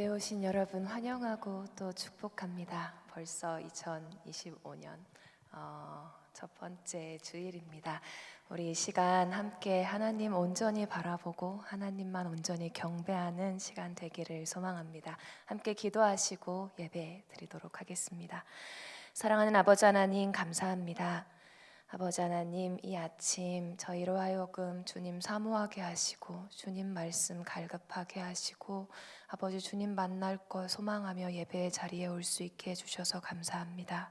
예배에 오신 여러분 환영하고 또 축복합니다. 벌써 2025년 첫 번째 주일입니다. 우리 이 시간 함께 하나님 온전히 바라보고 하나님만 온전히 경배하는 시간 되기를 소망합니다. 함께 기도하시고 예배 드리도록 하겠습니다. 사랑하는 아버지 하나님 감사합니다. 아버지 하나님, 이 아침 저희로 하여금 주님 사모하게 하시고 주님 말씀 갈급하게 하시고 아버지 주님 만날 것 소망하며 예배의 자리에 올 수 있게 해주셔서 감사합니다.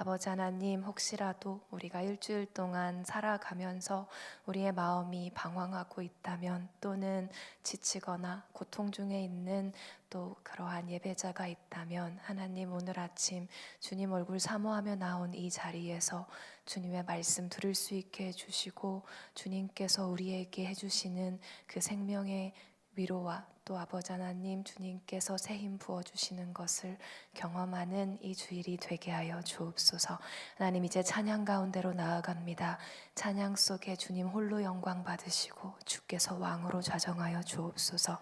아버지 하나님, 혹시라도 우리가 일주일 동안 살아가면서 우리의 마음이 방황하고 있다면 또는 지치거나 고통 중에 있는 또 그러한 예배자가 있다면 하나님, 오늘 아침 주님 얼굴 사모하며 나온 이 자리에서 주님의 말씀 들을 수 있게 해주시고 주님께서 우리에게 해주시는 그 생명의 위로와 또 아버지 하나님 주님께서 새 힘 부어주시는 것을 경험하는 이 주일이 되게 하여 주옵소서. 하나님, 이제 찬양 가운데로 나아갑니다. 찬양 속에 주님 홀로 영광 받으시고 주께서 왕으로 좌정하여 주옵소서.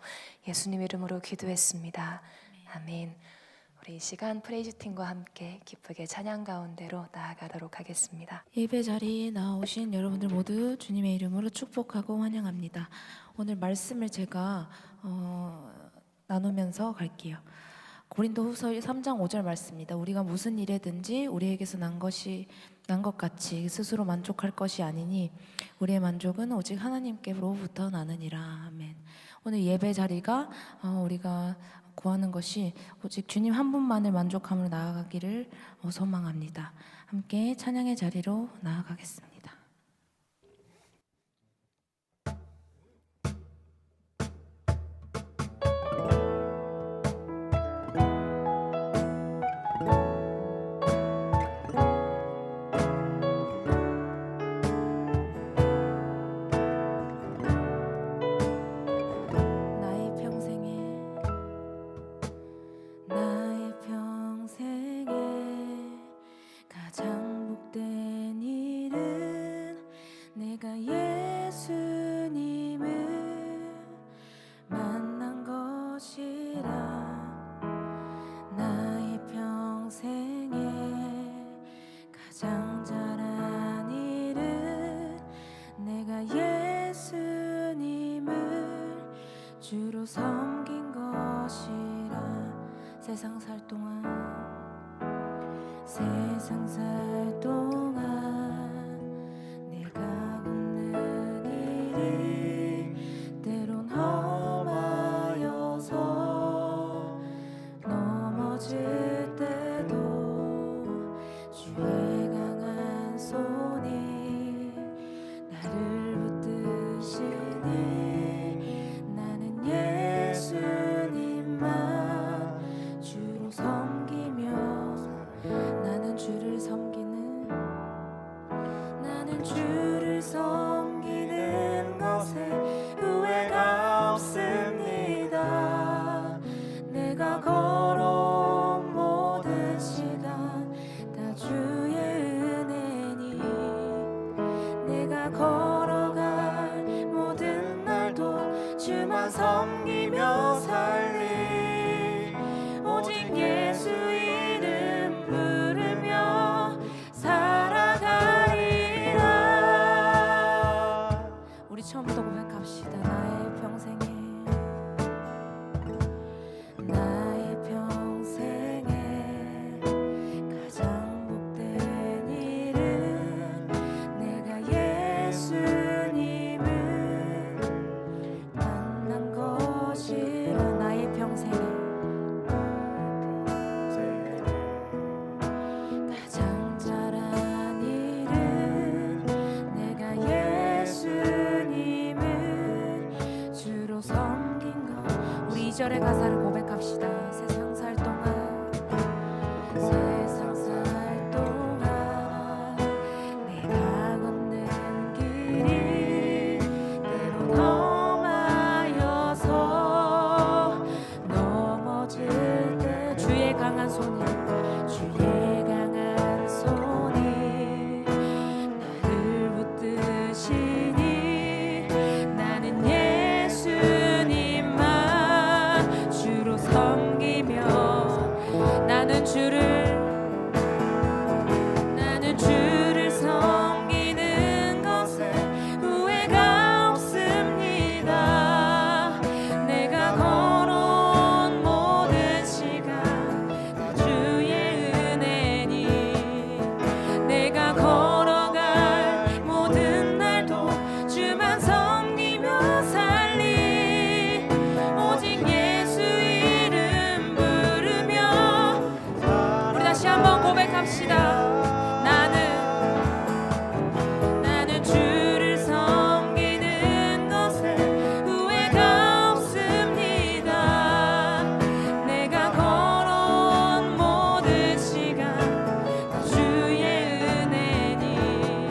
예수님 이름으로 기도했습니다. 아멘. 우리 이 시간 프레이즈팀과 함께 기쁘게 찬양 가운데로 나아가도록 하겠습니다. 예배 자리에 나오신 여러분들 모두 주님의 이름으로 축복하고 환영합니다. 오늘 말씀을 제가 나누면서 갈게요. 고린도후서 3장 5절 말씀입니다. 우리가 무슨 일에든지 우리에게서 난 것 같이 스스로 만족할 것이 아니니 우리의 만족은 오직 하나님께로부터 나느니라. 아멘. 오늘 예배 자리가 우리가 구하는 것이 오직 주님 한 분만을 만족함으로 나아가기를 소망합니다. 함께 찬양의 자리로 나아가겠습니다. 주로 섬긴 것이라. 세상 살 동안 내가 걷는 일이 때론 험하여서 넘어질 때도 주의 강한 손이 나를 붙드시니 예수님만 주로 섬기며 나는 주를 섬기는 것에 후회가 없습니다. 내가 걸어온 모든 시간 다 주의 은혜니 내가 걸어갈 모든 날도 주만 섬기며 살리 오직 예수 이름 부르며 살아가리라. 우리 처음부터 고백합시다. 나의 평생에 가장 복된 일은 내가 예수님을 만난 것이라. 나의 평생에 가장 잘한 일은 내가 예수님을 주로 섬긴 것. 우리 2절의 가사를 고백합시다. 세상 살 동안 내가 걷는 길이 때론 험하여서 넘어질 때 주의 강한 손이 나를 붙드시니 나는 예수님만 주로 고백합시다. 나는 주를 섬기는 것에 후회가 없습니다. 내가 걸어온 모든 시간 다 주의 은혜니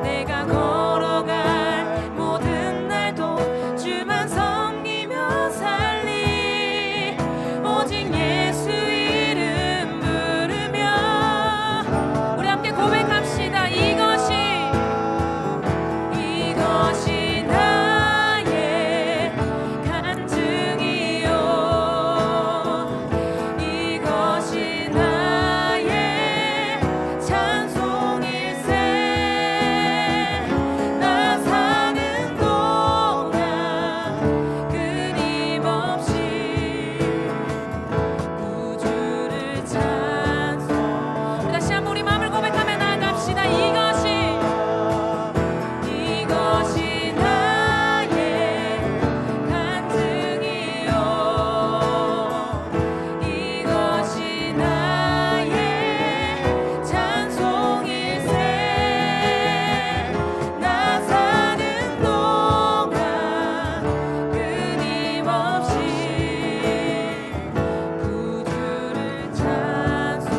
내가 걸어갈 모든 날도 주만 섬기며 살리 오직 예수 이름 부르며 우리 함께 고백합시다. 이것이 나의 간증이요 이것이 나의 찬송일세 나 사는 동안 끊임없이 구주를 찬송. 우리 다시 한번 우리 마음을 고백하며 나아갑시다. 이것이 나의 간증이요 이것이 나의 찬송일세 나 사는 동안 끊임없이 구주를 찬송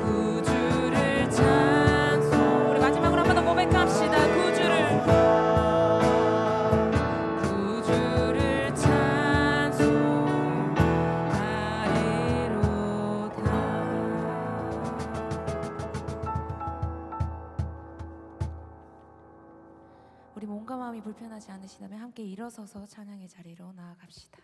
구주를 찬송. 우리 마지막으로 한 번 더 고백합시다. 구주를 찬송하리로다. 우리 몸과 마음이 불편하지 않으시다면 함께 일어서서 찬양의 자리로 나아갑시다.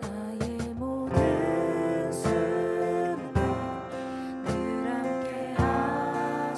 나의 모든 순간 늘 함께 하셨네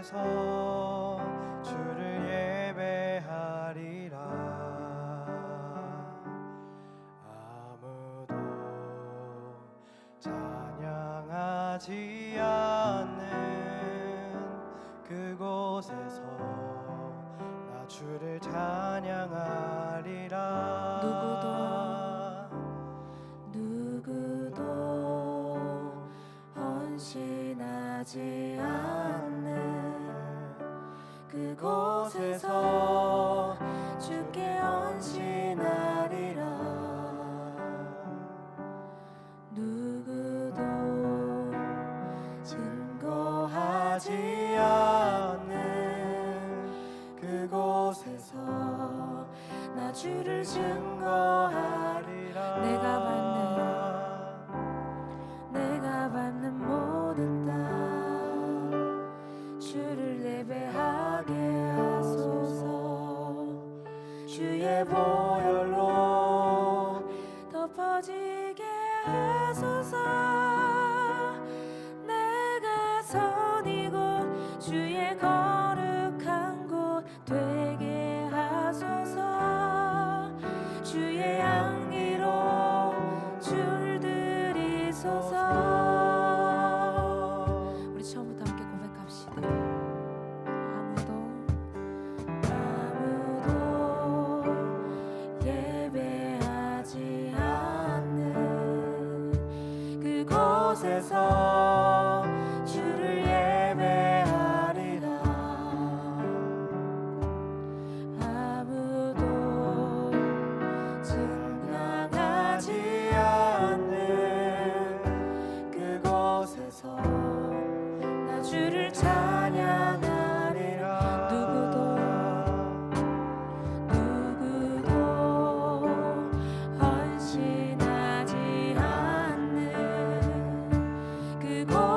그곳에서 주를 예배하리라. 아무도 찬양하지 않는 그곳에서 나 주를 찬양하리라. 누구도 헌신하지 않는 그곳에서 주께 헌신하리라. 누구도 증거하지 않는 그곳에서 나 주를 증거하리라. 내가 받는 모든 땅 주를 예배하게 하소서. 주의 보혈로 덮어지게 하소서. 내가 선 이곳 주의 거룩한 곳 되게 하소서. 주의 향기로 줄들이소서. 우리 처음부터 함께 고백합시다. 아무도 예배하지 않는 그곳에서 주를 예배하리라. 아무도 증량하지 않는 그곳에서 나 주를 찬양하리라. 누구도 헌신하지 않는 그곳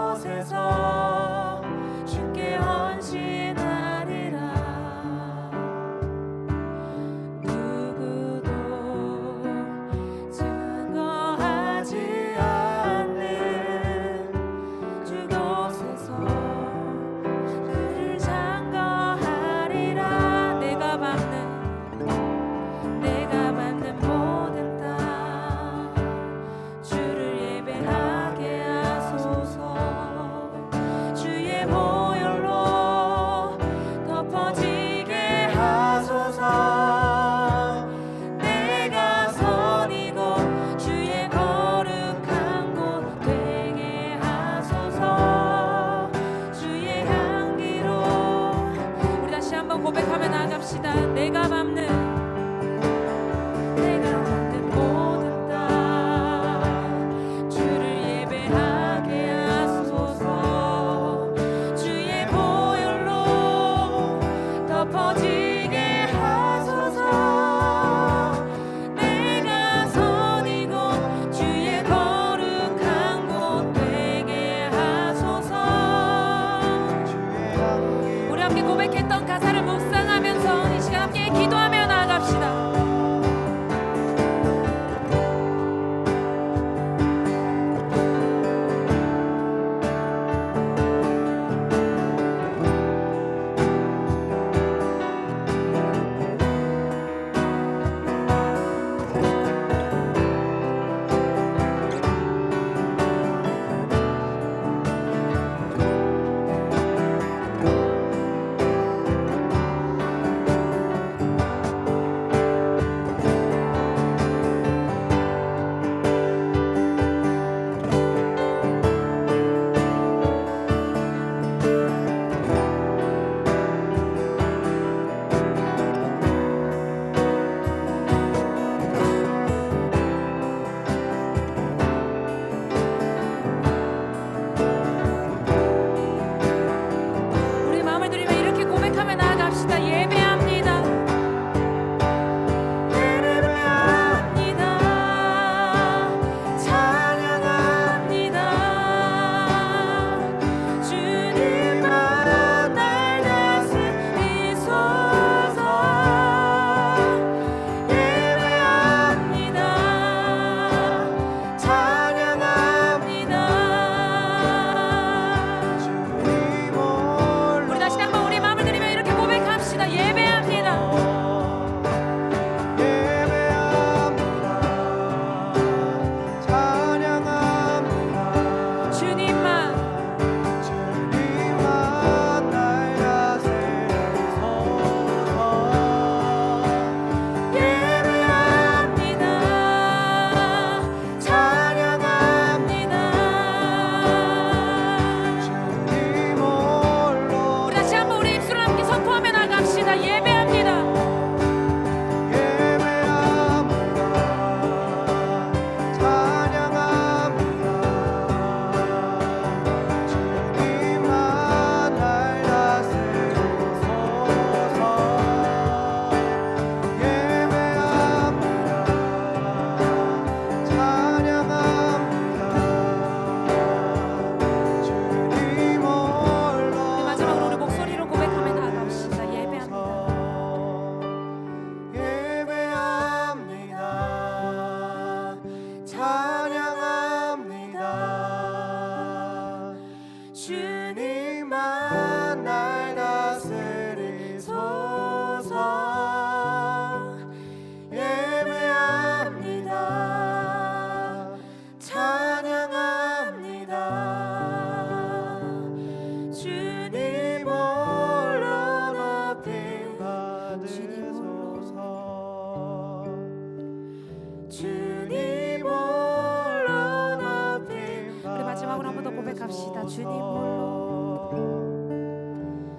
주님 홀로 높임 우리 마지막으로 한 번 더 고백합시다. 주님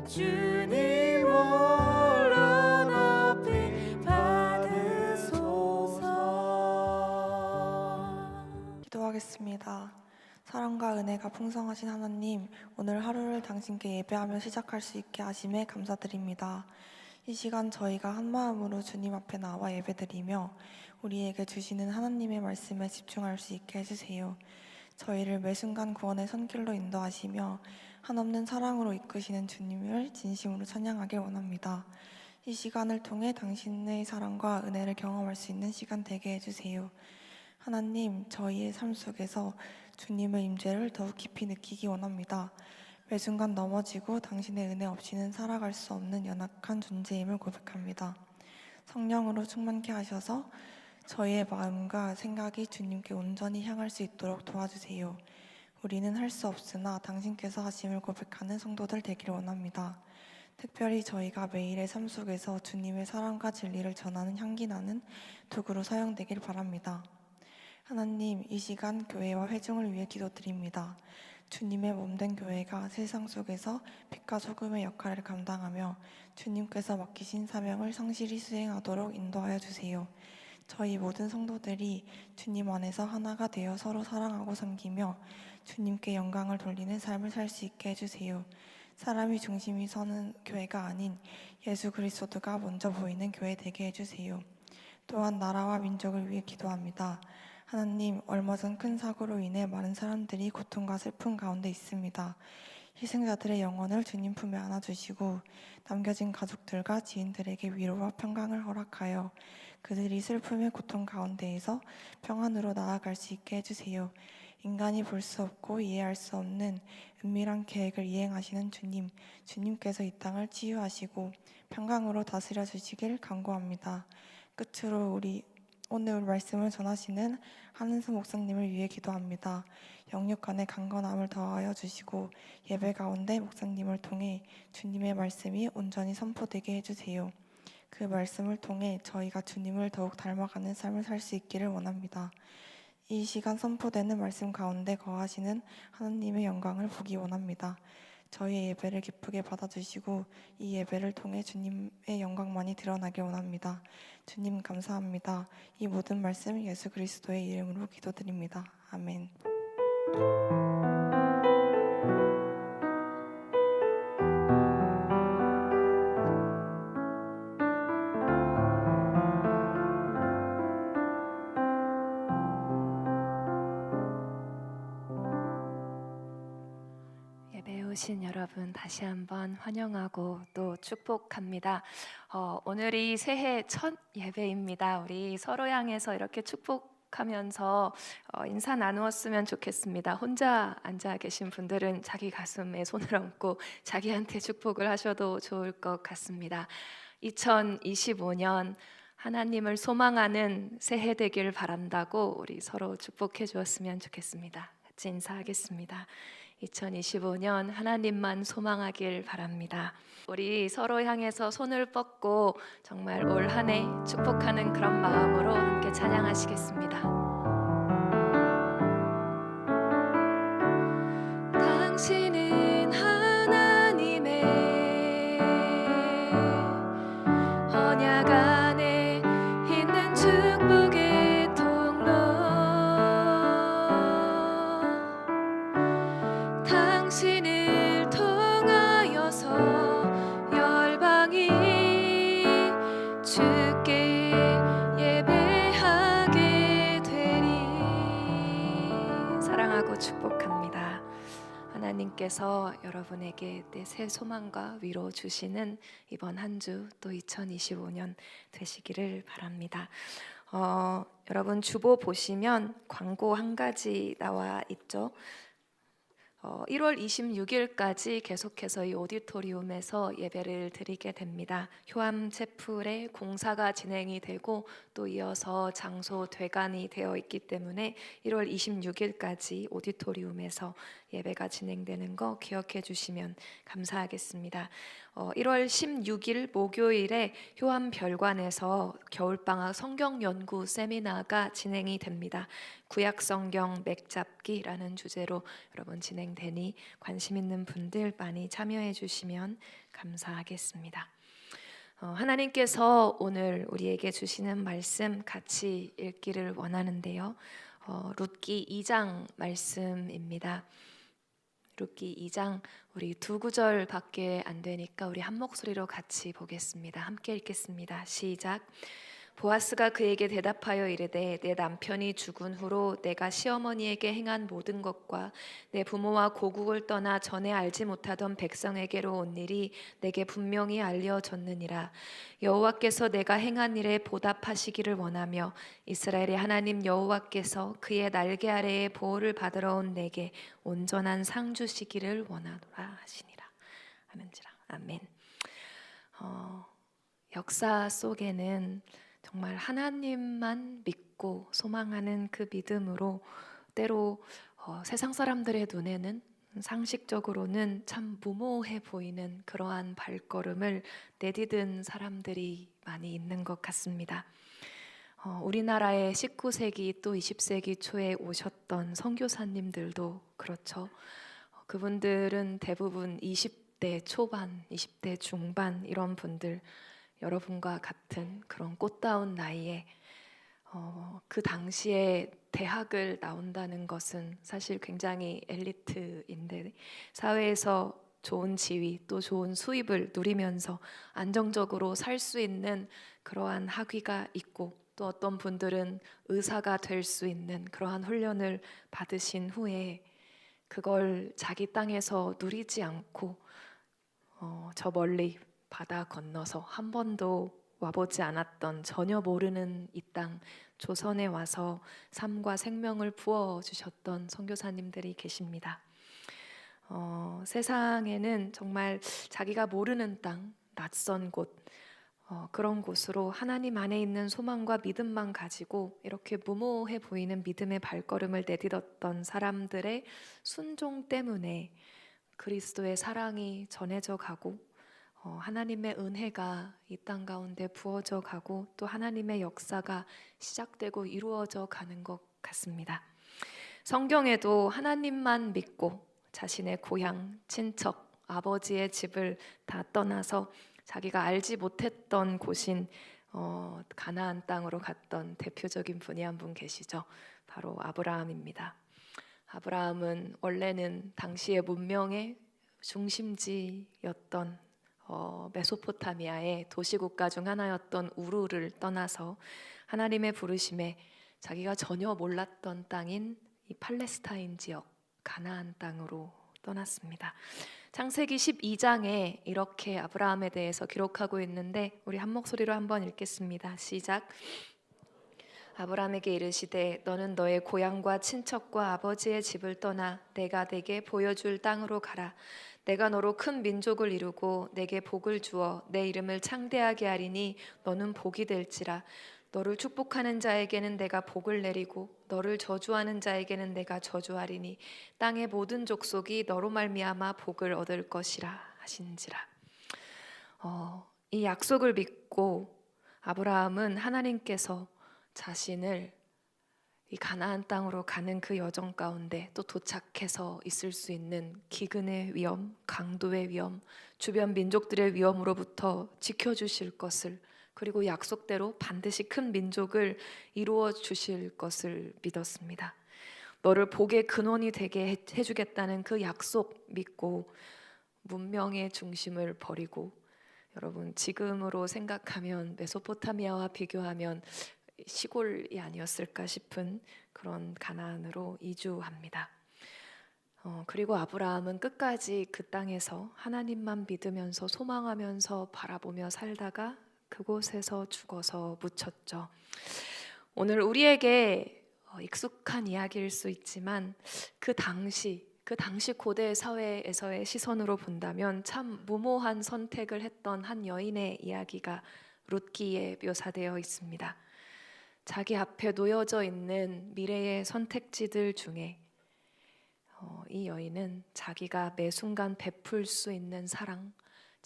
주님 홀로 높임 받으소서. 기도하겠습니다. 사랑과 은혜가 풍성하신 하나님, 오늘 하루를 당신께 예배하며 시작할 수 있게 하심에 감사드립니다. 이 시간 저희가 한 마음으로 주님 앞에 나와 예배드리며 우리에게 주시는 하나님의 말씀에 집중할 수 있게 해주세요. 저희를 매 순간 구원의 손길로 인도하시며 한없는 사랑으로 이끄시는 주님을 진심으로 찬양하길 원합니다. 이 시간을 통해 당신의 사랑과 은혜를 경험할 수 있는 시간 되게 해주세요. 하나님, 저희의 삶 속에서 주님의 임재를 더욱 깊이 느끼기 원합니다. 매 순간 넘어지고 당신의 은혜 없이는 살아갈 수 없는 연약한 존재임을 고백합니다. 성령으로 충만케 하셔서 저희의 마음과 생각이 주님께 온전히 향할 수 있도록 도와주세요. 우리는 할 수 없으나 당신께서 하심을 고백하는 성도들 되기를 원합니다. 특별히 저희가 매일의 삶 속에서 주님의 사랑과 진리를 전하는 향기나는 도구로 사용되길 바랍니다. 하나님, 이 시간 교회와 회중을 위해 기도드립니다. 주님의 몸된 교회가 세상 속에서 빛과 소금의 역할을 감당하며 주님께서 맡기신 사명을 성실히 수행하도록 인도하여 주세요. 저희 모든 성도들이 주님 안에서 하나가 되어 서로 사랑하고 섬기며 주님께 영광을 돌리는 삶을 살 수 있게 해주세요. 사람이 중심이 서는 교회가 아닌 예수 그리스도가 먼저 보이는 교회 되게 해주세요. 또한 나라와 민족을 위해 기도합니다. 하나님, 얼마 전 큰 사고로 인해 많은 사람들이 고통과 슬픔 가운데 있습니다. 희생자들의 영혼을 주님 품에 안아주시고 남겨진 가족들과 지인들에게 위로와 평강을 허락하여 그들이 슬픔의 고통 가운데에서 평안으로 나아갈 수 있게 해주세요. 인간이 볼 수 없고 이해할 수 없는 은밀한 계획을 이행하시는 주님, 주님께서 이 땅을 치유하시고 평강으로 다스려 주시길 간구합니다. 끝으로 오늘 말씀을 전하시는 한은수 목사님을 위해 기도합니다. 영육 안에 강건함을 더하여 주시고 예배 가운데 목사님을 통해 주님의 말씀이 온전히 선포되게 해주세요. 그 말씀을 통해 저희가 주님을 더욱 닮아가는 삶을 살 수 있기를 원합니다. 이 시간 선포되는 말씀 가운데 거하시는 하나님의 영광을 보기 원합니다. 저희의 예배를 기쁘게 받아주시고 이 예배를 통해 주님의 영광만이 드러나길 원합니다. 주님 감사합니다. 이 모든 말씀 예수 그리스도의 이름으로 기도드립니다. 아멘. 예배에 오신 여러분 다시 한번 환영하고 또 축복합니다. 오늘이 새해 첫 예배입니다. 우리 서로 향해서 이렇게 축복하면서 인사 나누었으면 좋겠습니다. 혼자 앉아 계신 분들은 자기 가슴에 손을 얹고 자기한테 축복을 하셔도 좋을 것 같습니다. 2025년 하나님을 소망하는 새해 되길 바란다고 우리 서로 축복해 주었으면 좋겠습니다. 같이 인사하겠습니다. 2025년 하나님만 소망하길 바랍니다. 우리 서로 향해서 손을 뻗고 정말 올 한 해 축복하는 그런 마음으로 함께 찬양하시겠습니다. 당신은 하나님의 언약 안에 있는 축복의 통로, 당신을 통하여서 열방이 주께 예배하게 되리. 사랑하고 축복합니다. 하나님께서 여러분에게 새 소망과 위로 주시는 이번 한 주 또 2025년 되시기를 바랍니다. 여러분 주보 보시면 광고 한 가지 나와 있죠. 1월 26일까지 계속해서 이 오디토리움에서 예배를 드리게 됩니다. 효암 채플에 공사가 진행이 되고 또 이어서 장소 되관이 되어 있기 때문에 1월 26일까지 오디토리움에서 예배가 진행되는 거 기억해 주시면 감사하겠습니다. 1월 16일 목요일에 효암별관에서 겨울방학 성경 연구 세미나가 진행이 됩니다. 구약 성경 맥잡기라는 주제로 여러분 진행되니 관심 있는 분들 많이 참여해 주시면 감사하겠습니다. 하나님께서 오늘 우리에게 주시는 말씀 같이 읽기를 원하는데요. 룻기 2장 말씀입니다. 룻기 2장 우리 두 구절밖에 안 되니까 우리 한 목소리로 같이 보겠습니다. 함께 읽겠습니다. 시작. 보아스가 그에게 대답하여 이르되 내 남편이 죽은 후로 내가 시어머니에게 행한 모든 것과 내 부모와 고국을 떠나 전에 알지 못하던 백성에게로 온 일이 내게 분명히 알려졌느니라. 여호와께서 내가 행한 일에 보답하시기를 원하며 이스라엘의 하나님 여호와께서 그의 날개 아래에 보호를 받으러 온 내게 온전한 상 주시기를 원하노라 하시니라. 아멘지라. 아멘. 역사 속에는 정말 하나님만 믿고 소망하는 그 믿음으로 때로 세상 사람들의 눈에는 상식적으로는 참 무모해 보이는 그러한 발걸음을 내디딘 사람들이 많이 있는 것 같습니다. 우리나라의 19세기 또 20세기 초에 오셨던 선교사님들도 그렇죠. 그분들은 대부분 20대 초반, 20대 중반 이런 분들, 여러분과 같은 그런 꽃다운 나이에 그 당시에 대학을 나온다는 것은 사실 굉장히 엘리트인데 사회에서 좋은 지위 또 좋은 수입을 누리면서 안정적으로 살 수 있는 그러한 학위가 있고 또 어떤 분들은 의사가 될 수 있는 그러한 훈련을 받으신 후에 그걸 자기 땅에서 누리지 않고 저 멀리 바다 건너서 한 번도 와보지 않았던 전혀 모르는 이 땅 조선에 와서 삶과 생명을 부어주셨던 선교사님들이 계십니다. 세상에는 정말 자기가 모르는 땅, 낯선 곳 그런 곳으로 하나님 안에 있는 소망과 믿음만 가지고 이렇게 무모해 보이는 믿음의 발걸음을 내딛었던 사람들의 순종 때문에 그리스도의 사랑이 전해져 가고 하나님의 은혜가 이 땅 가운데 부어져 가고 또 하나님의 역사가 시작되고 이루어져 가는 것 같습니다. 성경에도 하나님만 믿고 자신의 고향, 친척, 아버지의 집을 다 떠나서 자기가 알지 못했던 곳인 가나안 땅으로 갔던 대표적인 분이 한 분 계시죠. 바로 아브라함입니다. 아브라함은 원래는 당시의 문명의 중심지였던 메소포타미아의 도시국가 중 하나였던 우르를 떠나서 하나님의 부르심에 자기가 전혀 몰랐던 땅인 이 팔레스타인 지역 가나안 땅으로 떠났습니다. 창세기 12장에 이렇게 아브라함에 대해서 기록하고 있는데 우리 한 목소리로 한번 읽겠습니다. 시작. 아브라함에게 이르시되 너는 너의 고향과 친척과 아버지의 집을 떠나 내가 네게 보여줄 땅으로 가라. 내가 너로 큰 민족을 이루고 내게 복을 주어 내 이름을 창대하게 하리니 너는 복이 될지라. 너를 축복하는 자에게는 내가 복을 내리고 너를 저주하는 자에게는 내가 저주하리니 땅의 모든 족속이 너로 말미암아 복을 얻을 것이라 하신지라. 이 약속을 믿고 아브라함은 하나님께서 자신을 이 가나안 땅으로 가는 그 여정 가운데 또 도착해서 있을 수 있는 기근의 위험, 강도의 위험, 주변 민족들의 위험으로부터 지켜주실 것을 그리고 약속대로 반드시 큰 민족을 이루어 주실 것을 믿었습니다. 너를 복의 근원이 되게 해주겠다는 그 약속 믿고 문명의 중심을 버리고 여러분 지금으로 생각하면 메소포타미아와 비교하면 시골이 아니었을까 싶은 그런 가나안으로 이주합니다. 그리고 아브라함은 끝까지 그 땅에서 하나님만 믿으면서 소망하면서 바라보며 살다가 그곳에서 죽어서 묻혔죠. 오늘 우리에게 익숙한 이야기일 수 있지만 그 당시 고대 사회에서의 시선으로 본다면 참 무모한 선택을 했던 한 여인의 이야기가 룻기에 묘사되어 있습니다. 자기 앞에 놓여져 있는 미래의 선택지들 중에 이 여인은 자기가 매 순간 베풀 수 있는 사랑,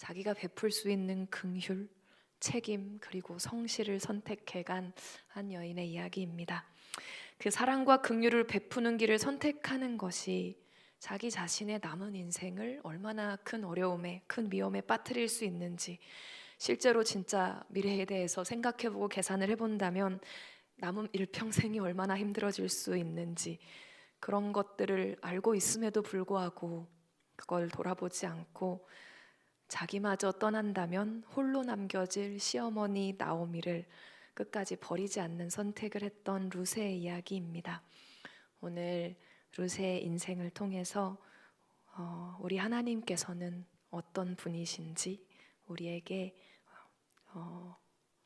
자기가 베풀 수 있는 긍휼, 책임 그리고 성실을 선택해간 한 여인의 이야기입니다. 그 사랑과 긍휼을 베푸는 길을 선택하는 것이 자기 자신의 남은 인생을 얼마나 큰 어려움에, 큰 위험에 빠뜨릴 수 있는지, 실제로 진짜 미래에 대해서 생각해보고 계산을 해본다면 남은 일평생이 얼마나 힘들어질 수 있는지, 그런 것들을 알고 있음에도 불구하고 그걸 돌아보지 않고 자기마저 떠난다면 홀로 남겨질 시어머니 나오미를 끝까지 버리지 않는 선택을 했던 룻의 이야기입니다. 오늘 룻의 인생을 통해서 우리 하나님께서는 어떤 분이신지, 우리에게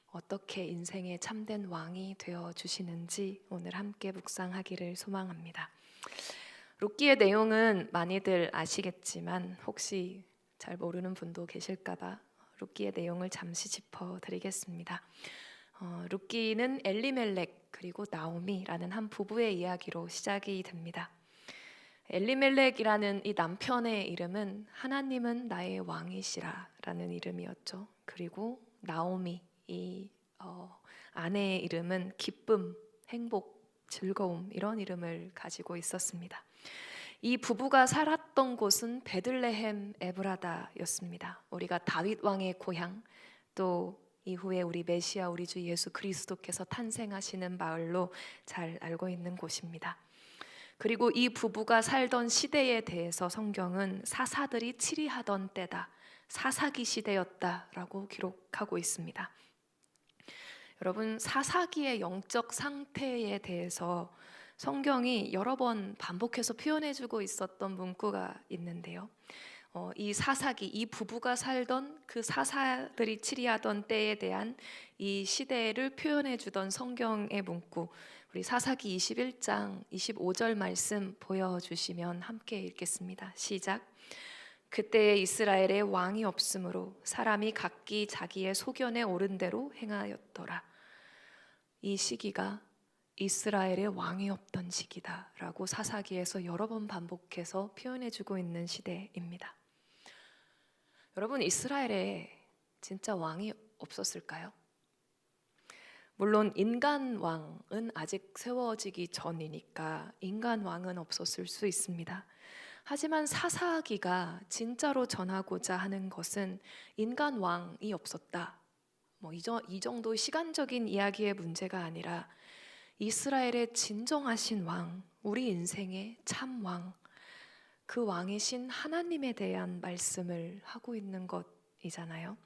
어떻게 인생의 참된 왕이 되어 주시는지 오늘 함께 묵상하기를 소망합니다. 룻기의 내용은 많이들 아시겠지만 혹시 잘 모르는 분도 계실까봐 룻기의 내용을 잠시 짚어드리겠습니다. 룻기는 엘리멜렉 그리고 나오미라는 한 부부의 이야기로 시작이 됩니다. 엘리멜렉이라는 이 남편의 이름은 하나님은 나의 왕이시라라는 이름이었죠. 그리고 나오미, 이 아내의 이름은 기쁨, 행복, 즐거움, 이런 이름을 가지고 있었습니다. 이 부부가 살았던 곳은 베들레헴 에브라다였습니다. 우리가 다윗 왕의 고향, 또 이후에 우리 메시아 우리 주 예수 그리스도께서 탄생하시는 마을로 잘 알고 있는 곳입니다. 그리고 이 부부가 살던 시대에 대해서 성경은 사사들이 치리하던 때다, 사사기 시대였다라고 기록하고 있습니다. 여러분, 사사기의 영적 상태에 대해서 성경이 여러 번 반복해서 표현해주고 있었던 문구가 있는데요. 이 사사기, 이 부부가 살던 그 사사들이 치리하던 때에 대한 이 시대를 표현해주던 성경의 문구, 우리 사사기 21장 25절 말씀 보여주시면 함께 읽겠습니다. 시작. 그때에 이스라엘에 왕이 없으므로 사람이 각기 자기의 소견에 오른 대로 행하였더라. 이 시기가 이스라엘의 왕이 없던 시기다라고 사사기에서 여러 번 반복해서 표현해주고 있는 시대입니다. 여러분, 이스라엘에 진짜 왕이 없었을까요? 물론 인간 왕은 아직 세워지기 전이니까 인간 왕은 없었을 수 있습니다. 하지만 사사기가 진짜로 전하고자 하는 것은 인간 왕이 없었다, 이 정도 시간적인 이야기의 문제가 아니라 이스라엘의 진정하신 왕, 우리 인생의 참 왕, 그 왕이신 하나님에 대한 말씀을 하고 있는 것이잖아요.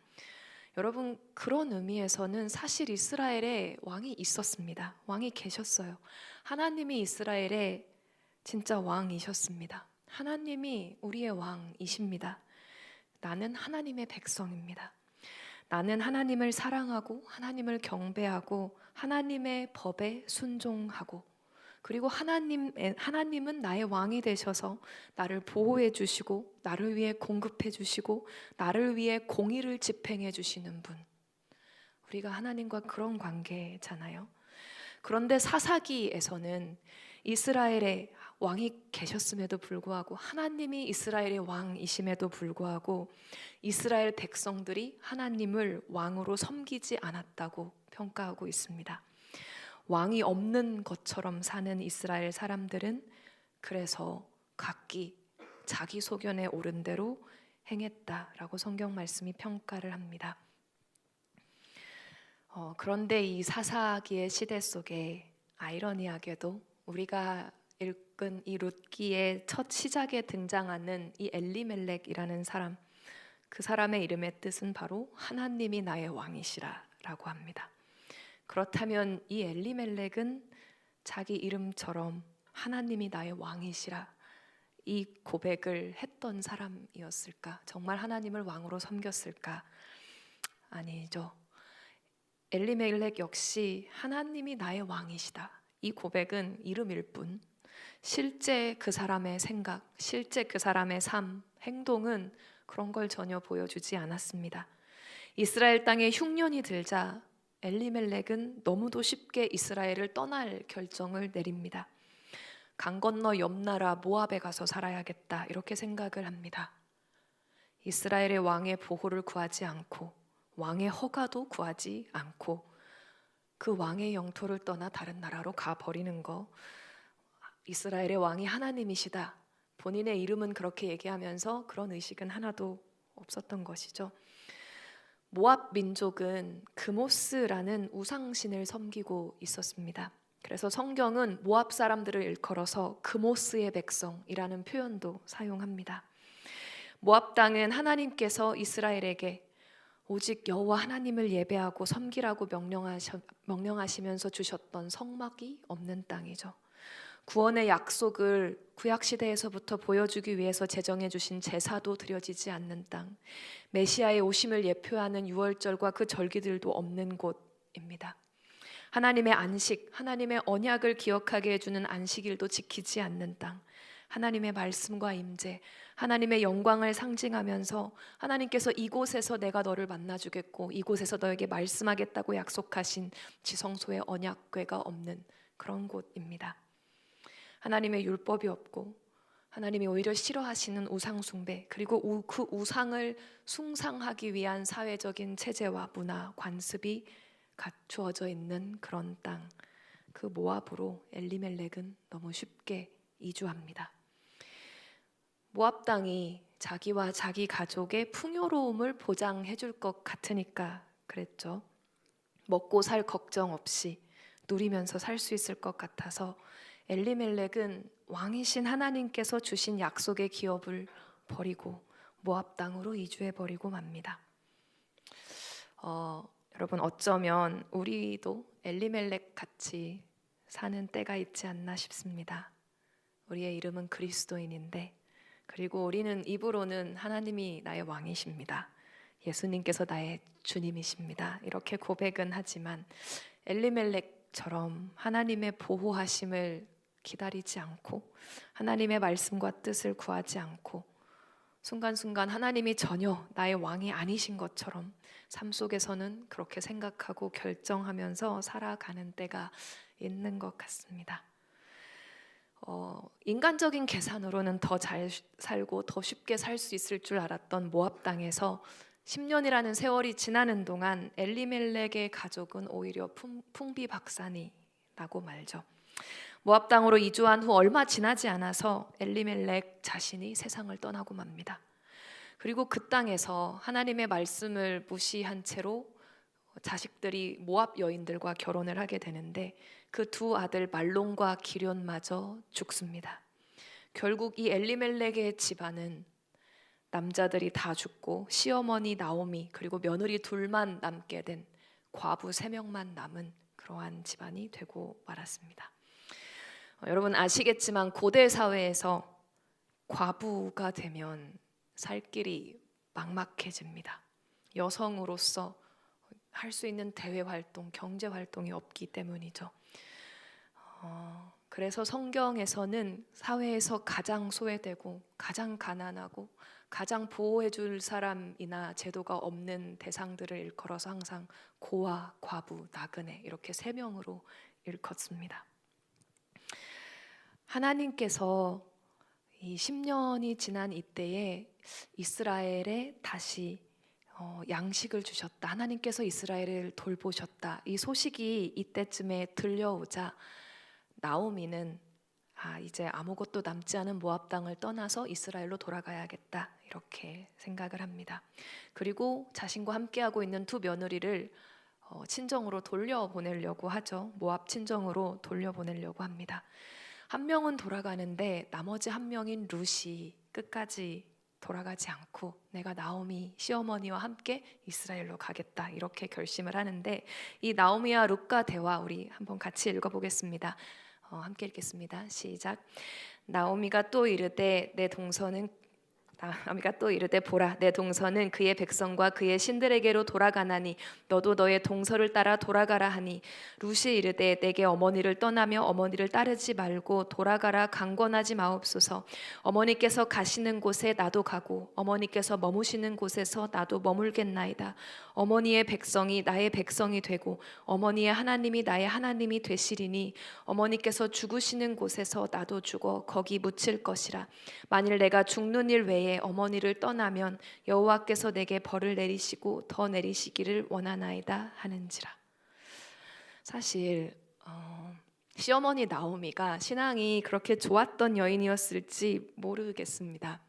여러분, 그런 의미에서는 사실 이스라엘에 왕이 있었습니다. 왕이 계셨어요. 하나님이 이스라엘의 진짜 왕이셨습니다. 하나님이 우리의 왕이십니다. 나는 하나님의 백성입니다. 나는 하나님을 사랑하고 하나님을 경배하고 하나님의 법에 순종하고, 그리고 하나님은 나의 왕이 되셔서 나를 보호해 주시고 나를 위해 공급해 주시고 나를 위해 공의를 집행해 주시는 분, 우리가 하나님과 그런 관계잖아요. 그런데 사사기에서는 이스라엘의 왕이 계셨음에도 불구하고, 하나님이 이스라엘의 왕이심에도 불구하고 이스라엘 백성들이 하나님을 왕으로 섬기지 않았다고 평가하고 있습니다. 왕이 없는 것처럼 사는 이스라엘 사람들은 그래서 각기 자기 소견에 오른 대로 행했다라고 성경 말씀이 평가를 합니다. 그런데 이 사사기의 시대 속에 아이러니하게도 우리가 읽은 이 룻기의 첫 시작에 등장하는 이 엘리멜렉이라는 사람, 그 사람의 이름의 뜻은 바로 하나님이 나의 왕이시라라고 합니다. 그렇다면 이 엘리멜렉은 자기 이름처럼 하나님이 나의 왕이시라, 이 고백을 했던 사람이었을까? 정말 하나님을 왕으로 섬겼을까? 아니죠. 엘리멜렉 역시 하나님이 나의 왕이시다, 이 고백은 이름일 뿐 실제 그 사람의 생각, 실제 그 사람의 삶, 행동은 그런 걸 전혀 보여주지 않았습니다. 이스라엘 땅에 흉년이 들자 엘리멜렉은 너무도 쉽게 이스라엘을 떠날 결정을 내립니다. 강 건너 옆 나라 모압에 가서 살아야겠다, 이렇게 생각을 합니다. 이스라엘의 왕의 보호를 구하지 않고 왕의 허가도 구하지 않고 그 왕의 영토를 떠나 다른 나라로 가버리는 거, 이스라엘의 왕이 하나님이시다, 본인의 이름은 그렇게 얘기하면서 그런 의식은 하나도 없었던 것이죠. 모압 민족은 그모스라는 우상신을 섬기고 있었습니다. 그래서 성경은 모압 사람들을 일컬어서 그모스의 백성이라는 표현도 사용합니다. 모압 땅은 하나님께서 이스라엘에게 오직 여호와 하나님을 예배하고 섬기라고 명령하시면서 주셨던 성막이 없는 땅이죠. 구원의 약속을 구약시대에서부터 보여주기 위해서 제정해 주신 제사도 드려지지 않는 땅, 메시아의 오심을 예표하는 유월절과 그 절기들도 없는 곳입니다. 하나님의 안식, 하나님의 언약을 기억하게 해주는 안식일도 지키지 않는 땅, 하나님의 말씀과 임재, 하나님의 영광을 상징하면서 하나님께서 이곳에서 내가 너를 만나주겠고 이곳에서 너에게 말씀하겠다고 약속하신 지성소의 언약궤가 없는 그런 곳입니다. 하나님의 율법이 없고 하나님이 오히려 싫어하시는 우상 숭배, 그리고 그 우상을 숭상하기 위한 사회적인 체제와 문화, 관습이 갖추어져 있는 그런 땅, 그 모압으로 엘리멜렉은 너무 쉽게 이주합니다. 모압 땅이 자기와 자기 가족의 풍요로움을 보장해 줄 것 같으니까 그랬죠. 먹고 살 걱정 없이 누리면서 살 수 있을 것 같아서 엘리멜렉은 왕이신 하나님께서 주신 약속의 기업을 버리고 모압 땅으로 이주해 버리고 맙니다. 여러분, 어쩌면 우리도 엘리멜렉 같이 사는 때가 있지 않나 싶습니다. 우리의 이름은 그리스도인인데, 그리고 우리는 입으로는 하나님이 나의 왕이십니다, 예수님께서 나의 주님이십니다, 이렇게 고백은 하지만 엘리멜렉처럼 하나님의 보호하심을 기다리지 않고 하나님의 말씀과 뜻을 구하지 않고 순간순간 하나님이 전혀 나의 왕이 아니신 것처럼 삶 속에서는 그렇게 생각하고 결정하면서 살아가는 때가 있는 것 같습니다. 인간적인 계산으로는 더 잘 살고 더 쉽게 살 수 있을 줄 알았던 모압 땅에서 10년이라는 세월이 지나는 동안 엘리멜렉의 가족은 오히려 풍비박산이라고 말죠. 모압 땅으로 이주한 후 얼마 지나지 않아서 엘리멜렉 자신이 세상을 떠나고 맙니다. 그리고 그 땅에서 하나님의 말씀을 무시한 채로 자식들이 모압 여인들과 결혼을 하게 되는데 그 두 아들 말론과 기럨마저 죽습니다. 결국 이 엘리멜렉의 집안은 남자들이 다 죽고 시어머니 나오미 그리고 며느리 둘만 남게 된 과부 3명만 남은 그러한 집안이 되고 말았습니다. 여러분 아시겠지만 고대 사회에서 과부가 되면 살 길이 막막해집니다. 여성으로서 할 수 있는 대외 활동, 경제 활동이 없기 때문이죠. 그래서 성경에서는 사회에서 가장 소외되고 가장 가난하고 가장 보호해 줄 사람이나 제도가 없는 대상들을 일컬어서 항상 고아, 과부, 나그네 이렇게 3명으로 일컫습니다. 하나님께서 이 10년이 지난 이때에 이스라엘에 다시 양식을 주셨다, 하나님께서 이스라엘을 돌보셨다, 이 소식이 이때쯤에 들려오자 나오미는 이제 아무것도 남지 않은 모압 땅을 떠나서 이스라엘로 돌아가야겠다 이렇게 생각을 합니다. 그리고 자신과 함께하고 있는 두 며느리를 친정으로 돌려보내려고 하죠. 모압 친정으로 돌려보내려고 합니다. 한 명은 돌아가는데 나머지 한 명인 룻이 끝까지 돌아가지 않고 내가 나오미 시어머니와 함께 이스라엘로 가겠다 이렇게 결심을 하는데, 이 나오미와 룻과 대화 우리 한번 같이 읽어보겠습니다. 함께 읽겠습니다. 시작. 나오미가 또 이르되 보라, 내 동서는 그의 백성과 그의 신들에게로 돌아가나니 너도 너의 동서를 따라 돌아가라 하니, 룻이 이르되 내게 어머니를 떠나며 어머니를 따르지 말고 돌아가라 강권하지 마옵소서. 어머니께서 가시는 곳에 나도 가고 어머니께서 머무시는 곳에서 나도 머물겠나이다. 어머니의 백성이 나의 백성이 되고 어머니의 하나님이 나의 하나님이 되시리니 어머니께서 죽으시는 곳에서 나도 죽어 거기 묻힐 것이라. 만일 내가 죽는 일 외에 나의 어머니를 떠나면 여호와께서 내게 벌을 내리시고 더 내리시기를 원하나이다 하는지라. 사실 시어머니 나오미가 신앙이 그렇게 좋았던 여인이었을지 모르겠습니다.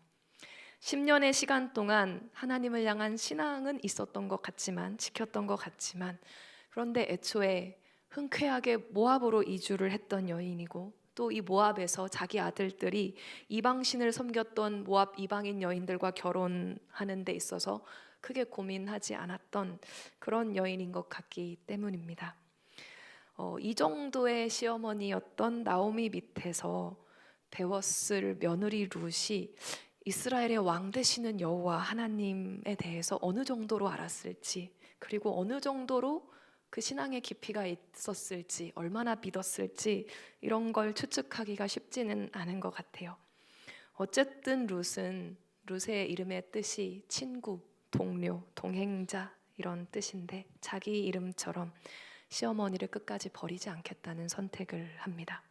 10년의 시간 동안 하나님을 향한 신앙은 있었던 것 같지만, 지켰던 것 같지만, 그런데 애초에 흔쾌하게 모압으로 이주를 했던 여인이고, 또 이 모압에서 자기 아들들이 이방신을 섬겼던 모압 이방인 여인들과 결혼하는 데 있어서 크게 고민하지 않았던 그런 여인인 것 같기 때문입니다. 이 정도의 시어머니였던 나오미 밑에서 배웠을 며느리 룻이 이스라엘의 왕 되시는 여호와 하나님에 대해서 어느 정도로 알았을지, 그리고 어느 정도로 그 신앙의 깊이가 있었을지, 얼마나 믿었을지, 이런 걸 추측하기가 쉽지는 않은 것 같아요. 어쨌든 룻의 이름의 뜻이 친구, 동료, 동행자 이런 뜻인데, 자기 이름처럼 시어머니를 끝까지 버리지 않겠다는 선택을 합니다.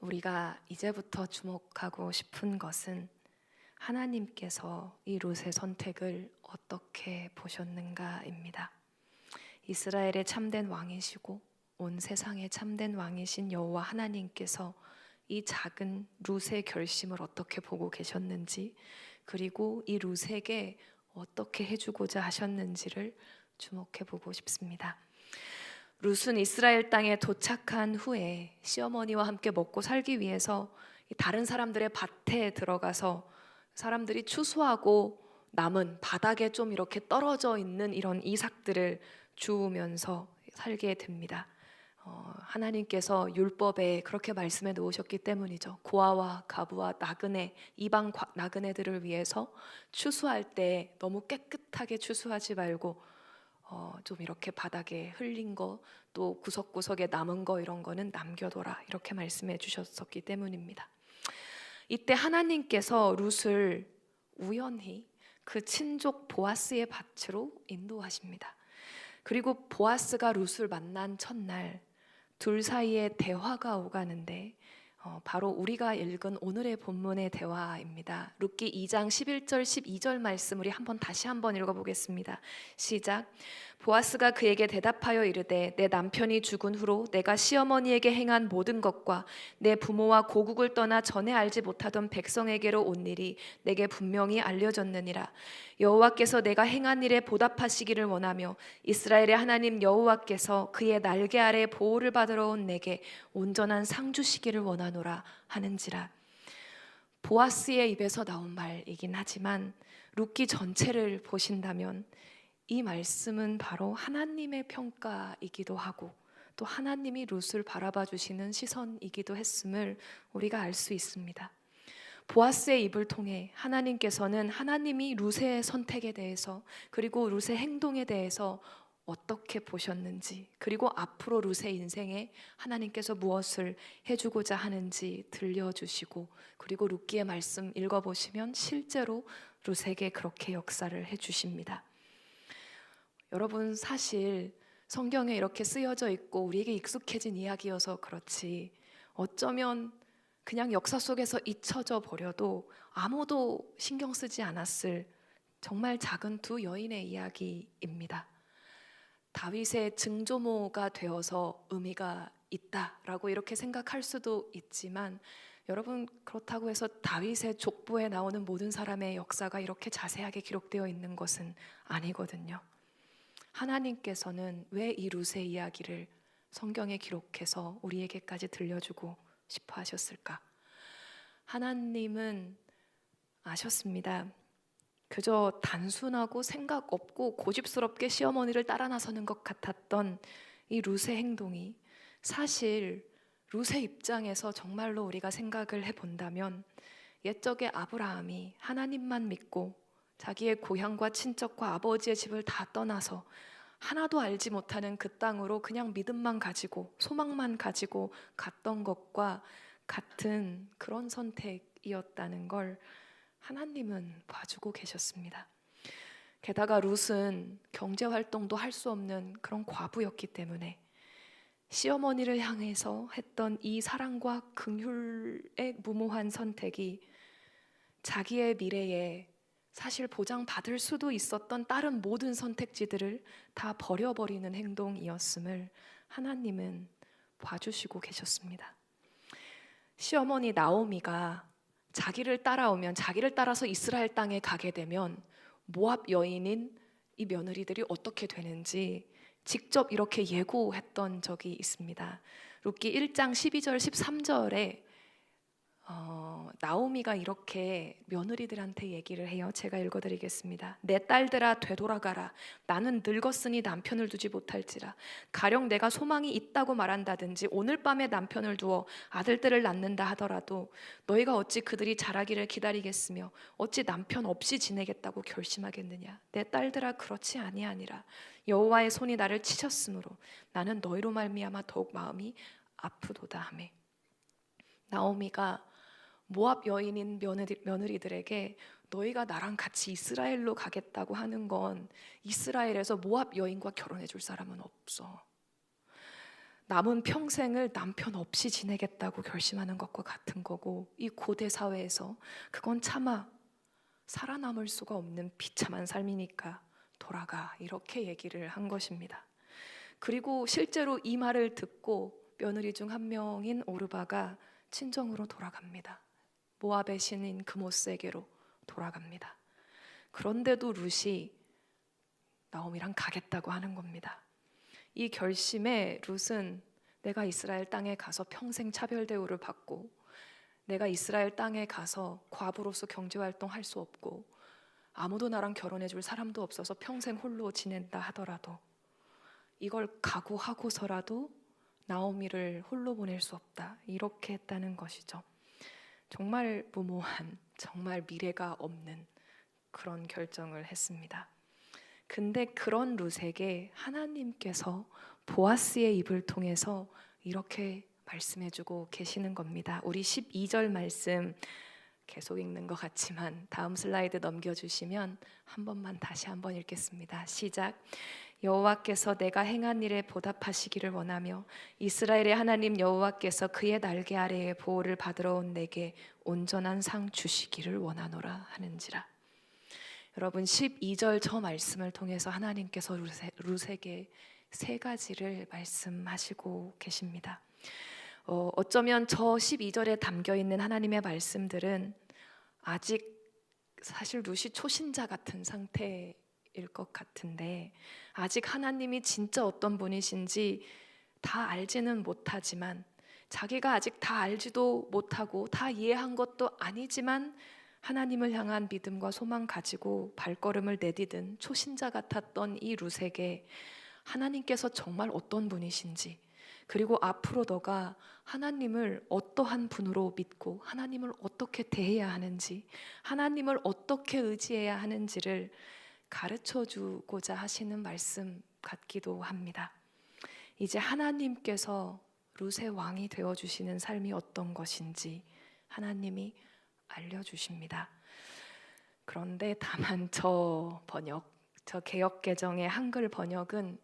우리가 이제부터 주목하고 싶은 것은 하나님께서 이 룻의 선택을 어떻게 보셨는가입니다. 이스라엘의 참된 왕이시고 온 세상의 참된 왕이신 여호와 하나님께서 이 작은 룻의 결심을 어떻게 보고 계셨는지, 그리고 이 룻에게 어떻게 해주고자 하셨는지를 주목해 보고 싶습니다. 룻은 이스라엘 땅에 도착한 후에 시어머니와 함께 먹고 살기 위해서 다른 사람들의 밭에 들어가서 사람들이 추수하고 남은 바닥에 좀 이렇게 떨어져 있는 이런 이삭들을 주우면서 살게 됩니다. 하나님께서 율법에 그렇게 말씀해 놓으셨기 때문이죠. 고아와 가부와 나그네, 이방 나그네들을 위해서 추수할 때 너무 깨끗하게 추수하지 말고 좀 이렇게 바닥에 흘린 거, 또 구석구석에 남은 거, 이런 거는 남겨둬라, 이렇게 말씀해 주셨었기 때문입니다. 이때 하나님께서 룻을 우연히 그 친족 보아스의 밭으로 인도하십니다. 그리고 보아스가 룻을 만난 첫날 둘 사이에 대화가 오가는데, 바로 우리가 읽은 오늘의 본문의 대화입니다. 룻기 2장 11절 12절 말씀 우리 다시 한번 읽어보겠습니다. 시작. 보아스가 그에게 대답하여 이르되 내 남편이 죽은 후로 내가 시어머니에게 행한 모든 것과 내 부모와 고국을 떠나 전에 알지 못하던 백성에게로 온 일이 내게 분명히 알려졌느니라. 여호와께서 내가 행한 일에 보답하시기를 원하며 이스라엘의 하나님 여호와께서 그의 날개 아래 보호를 받으러 온 내게 온전한 상 주시기를 원하노라 하는지라. 보아스의 입에서 나온 말이긴 하지만 룻기 전체를 보신다면 이 말씀은 바로 하나님의 평가이기도 하고, 또 하나님이 룻을 바라봐 주시는 시선이기도 했음을 우리가 알 수 있습니다. 보아스의 입을 통해 하나님께서는 하나님이 룻의 선택에 대해서, 그리고 룻의 행동에 대해서 어떻게 보셨는지, 그리고 앞으로 룻의 인생에 하나님께서 무엇을 해주고자 하는지 들려주시고, 그리고 룻기의 말씀 읽어보시면 실제로 룻에게 그렇게 역사를 해주십니다. 여러분, 사실 성경에 이렇게 쓰여져 있고 우리에게 익숙해진 이야기여서 그렇지, 어쩌면 그냥 역사 속에서 잊혀져 버려도 아무도 신경 쓰지 않았을 정말 작은 두 여인의 이야기입니다. 다윗의 증조모가 되어서 의미가 있다라고 이렇게 생각할 수도 있지만, 여러분, 그렇다고 해서 다윗의 족보에 나오는 모든 사람의 역사가 이렇게 자세하게 기록되어 있는 것은 아니거든요. 하나님께서는 왜 이 룻의 이야기를 성경에 기록해서 우리에게까지 들려주고 싶어 하셨을까? 하나님은 아셨습니다. 그저 단순하고 생각 없고 고집스럽게 시어머니를 따라 나서는 것 같았던 이 룻의 행동이, 사실 룻의 입장에서 정말로 우리가 생각을 해본다면 옛적의 아브라함이 하나님만 믿고 자기의 고향과 친척과 아버지의 집을 다 떠나서 하나도 알지 못하는 그 땅으로 그냥 믿음만 가지고 소망만 가지고 갔던 것과 같은 그런 선택이었다는 걸 하나님은 봐주고 계셨습니다. 게다가 룻은 경제활동도 할 수 없는 그런 과부였기 때문에 시어머니를 향해서 했던 이 사랑과 긍휼의 무모한 선택이 자기의 미래에 사실 보장받을 수도 있었던 다른 모든 선택지들을 다 버려버리는 행동이었음을 하나님은 봐주시고 계셨습니다. 시어머니 나오미가 자기를 따라오면, 자기를 따라서 이스라엘 땅에 가게 되면 모압 여인인 이 며느리들이 어떻게 되는지 직접 이렇게 예고했던 적이 있습니다. 룻기 1장 12절 13절에 나오미가 이렇게 며느리들한테 얘기를 해요. 제가 읽어드리겠습니다. 내 딸들아 되돌아가라. 나는 늙었으니 남편을 두지 못할지라. 가령 내가 소망이 있다고 말한다든지 오늘 밤에 남편을 두어 아들들을 낳는다 하더라도 너희가 어찌 그들이 자라기를 기다리겠으며 어찌 남편 없이 지내겠다고 결심하겠느냐. 내 딸들아 그렇지 아니하니라. 여호와의 손이 나를 치셨으므로 나는 너희로 말미암아 더욱 마음이 아프도다 하매. 나오미가 모압 여인인 며느리들에게 너희가 나랑 같이 이스라엘로 가겠다고 하는 건 이스라엘에서 모압 여인과 결혼해 줄 사람은 없어. 남은 평생을 남편 없이 지내겠다고 결심하는 것과 같은 거고, 이 고대 사회에서 그건 차마 살아남을 수가 없는 비참한 삶이니까 돌아가, 이렇게 얘기를 한 것입니다. 그리고 실제로 이 말을 듣고 며느리 중 한 명인 오르바가 친정으로 돌아갑니다. 모압의 신인 그모스에게로 돌아갑니다. 그런데도 룻이 나오미랑 가겠다고 하는 겁니다. 이 결심에 룻은 내가 이스라엘 땅에 가서 평생 차별 대우를 받고, 내가 이스라엘 땅에 가서 과부로서 경제활동할 수 없고 아무도 나랑 결혼해 줄 사람도 없어서 평생 홀로 지낸다 하더라도 이걸 각오하고서라도 나오미를 홀로 보낼 수 없다, 이렇게 했다는 것이죠. 정말 무모한, 정말 미래가 없는 그런 결정을 했습니다. 근데 그런 룻에게 하나님께서 보아스의 입을 통해서 이렇게 말씀해주고 계시는 겁니다. 우리 12절 말씀 계속 읽는 것 같지만 다음 슬라이드 넘겨주시면 한 번만 다시 한번 읽겠습니다. 시작. 여호와께서 내가 행한 일에 보답하시기를 원하며 이스라엘의 하나님 여호와께서 그의 날개 아래에 보호를 받으러 온 내게 온전한 상 주시기를 원하노라 하는지라. 여러분, 12절 저 말씀을 통해서 하나님께서 룻에게 세 가지를 말씀하시고 계십니다. 어쩌면 저 12절에 담겨있는 하나님의 말씀들은 아직 사실 룻이 초신자 같은 상태일 것 같은데, 아직 하나님이 진짜 어떤 분이신지 다 알지는 못하지만, 자기가 아직 다 알지도 못하고 다 이해한 것도 아니지만 하나님을 향한 믿음과 소망 가지고 발걸음을 내디딘 초신자 같았던 이 룻에게 하나님께서 정말 어떤 분이신지, 그리고 앞으로 너가 하나님을 어떠한 분으로 믿고 하나님을 어떻게 대해야 하는지, 하나님을 어떻게 의지해야 하는지를 가르쳐 주고자 하시는 말씀 같기도 합니다. 이제 하나님께서 룻의 왕이 되어주시는 삶이 어떤 것인지 하나님이 알려주십니다. 그런데 다만 저 개역개정의 한글 번역은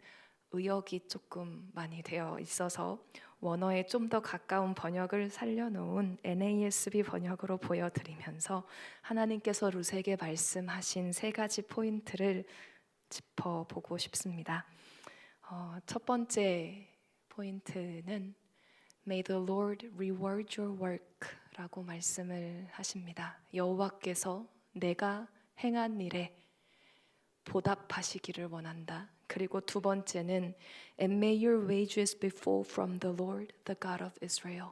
의역이 조금 많이 되어 있어서 원어에 좀 더 가까운 번역을 살려놓은 NASB 번역으로 보여드리면서 하나님께서 룻에게 말씀하신 세 가지 포인트를 짚어보고 싶습니다. 첫 번째 포인트는 May the Lord reward your work 라고 말씀을 하십니다. 여호와께서 내가 행한 일에 보답하시기를 원한다. 그리고 두 번째는 And may your wages be full from the Lord, the God of Israel.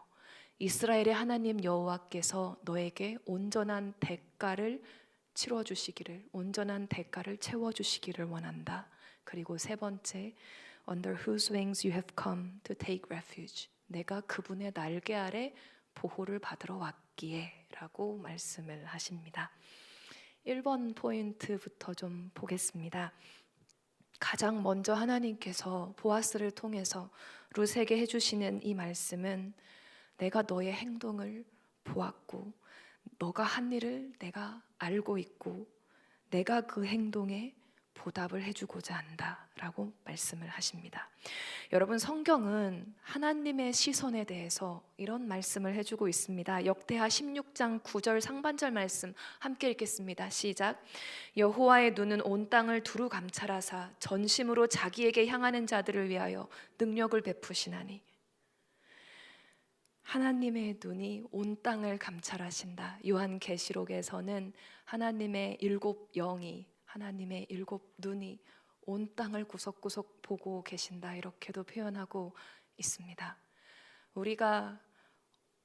이스라엘의 하나님 여호와께서 너에게 온전한 대가를 치러주시기를, 온전한 대가를 채워주시기를 원한다. 그리고 세 번째, Under whose wings you have come to take refuge. 내가 그분의 날개 아래 보호를 받으러 왔기에 라고 말씀을 하십니다. 1번 포인트부터 좀 보겠습니다. 가장 먼저 하나님께서 보아스를 통해서 룻에게 해주시는 이 말씀은 내가 너의 행동을 보았고 너가 한 일을 내가 알고 있고 내가 그 행동에 보답을 해주고자 한다라고 말씀을 하십니다. 여러분, 성경은 하나님의 시선에 대해서 이런 말씀을 해주고 있습니다. 역대하 16장 9절 상반절 말씀 함께 읽겠습니다. 시작. 여호와의 눈은 온 땅을 두루 감찰하사 전심으로 자기에게 향하는 자들을 위하여 능력을 베푸시나니. 하나님의 눈이 온 땅을 감찰하신다. 요한계시록에서는 하나님의 7영이, 하나님의 7눈이 온 땅을 구석구석 보고 계신다, 이렇게도 표현하고 있습니다. 우리가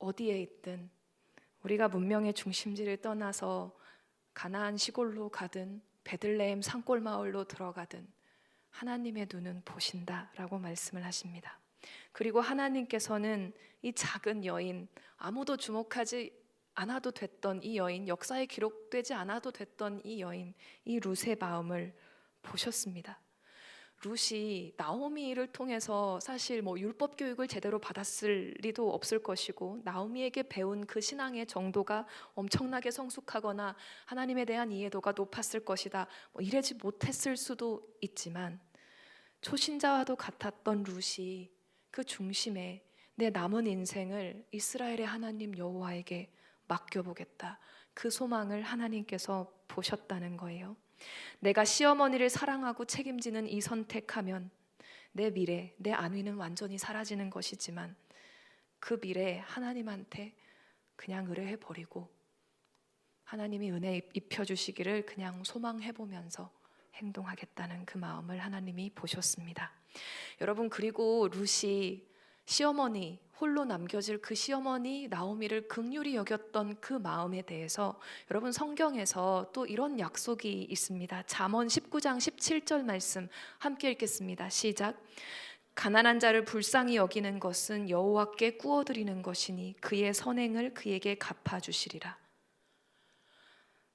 어디에 있든, 우리가 문명의 중심지를 떠나서 가나안 시골로 가든 베들레헴 산골 마을로 들어가든 하나님의 눈은 보신다라고 말씀을 하십니다. 그리고 하나님께서는 이 작은 여인, 아무도 주목하지 않아도 됐던 이 여인, 역사에 기록되지 않아도 됐던 이 여인, 이 룻의 마음을 보셨습니다. 룻이 나오미를 통해서 사실 율법 교육을 제대로 받았을 리도 없을 것이고, 나오미에게 배운 그 신앙의 정도가 엄청나게 성숙하거나 하나님에 대한 이해도가 높았을 것이다, 이러지 못했을 수도 있지만, 초신자와도 같았던 룻이 그 중심에 내 남은 인생을 이스라엘의 하나님 여호와에게 맡겨보겠다, 그 소망을 하나님께서 보셨다는 거예요. 내가 시어머니를 사랑하고 책임지는 이 선택하면 내 미래, 내 안위는 완전히 사라지는 것이지만 그 미래 하나님한테 그냥 의뢰해버리고 하나님이 은혜 입혀주시기를 그냥 소망해보면서 행동하겠다는 그 마음을 하나님이 보셨습니다. 여러분, 그리고 룻이 시어머니, 홀로 남겨질 그 시어머니 나오미를 긍휼히 여겼던 그 마음에 대해서 여러분, 성경에서 또 이런 약속이 있습니다. 잠언 19장 17절 말씀 함께 읽겠습니다. 시작. 가난한 자를 불쌍히 여기는 것은 여호와께 꾸어드리는 것이니 그의 선행을 그에게 갚아주시리라.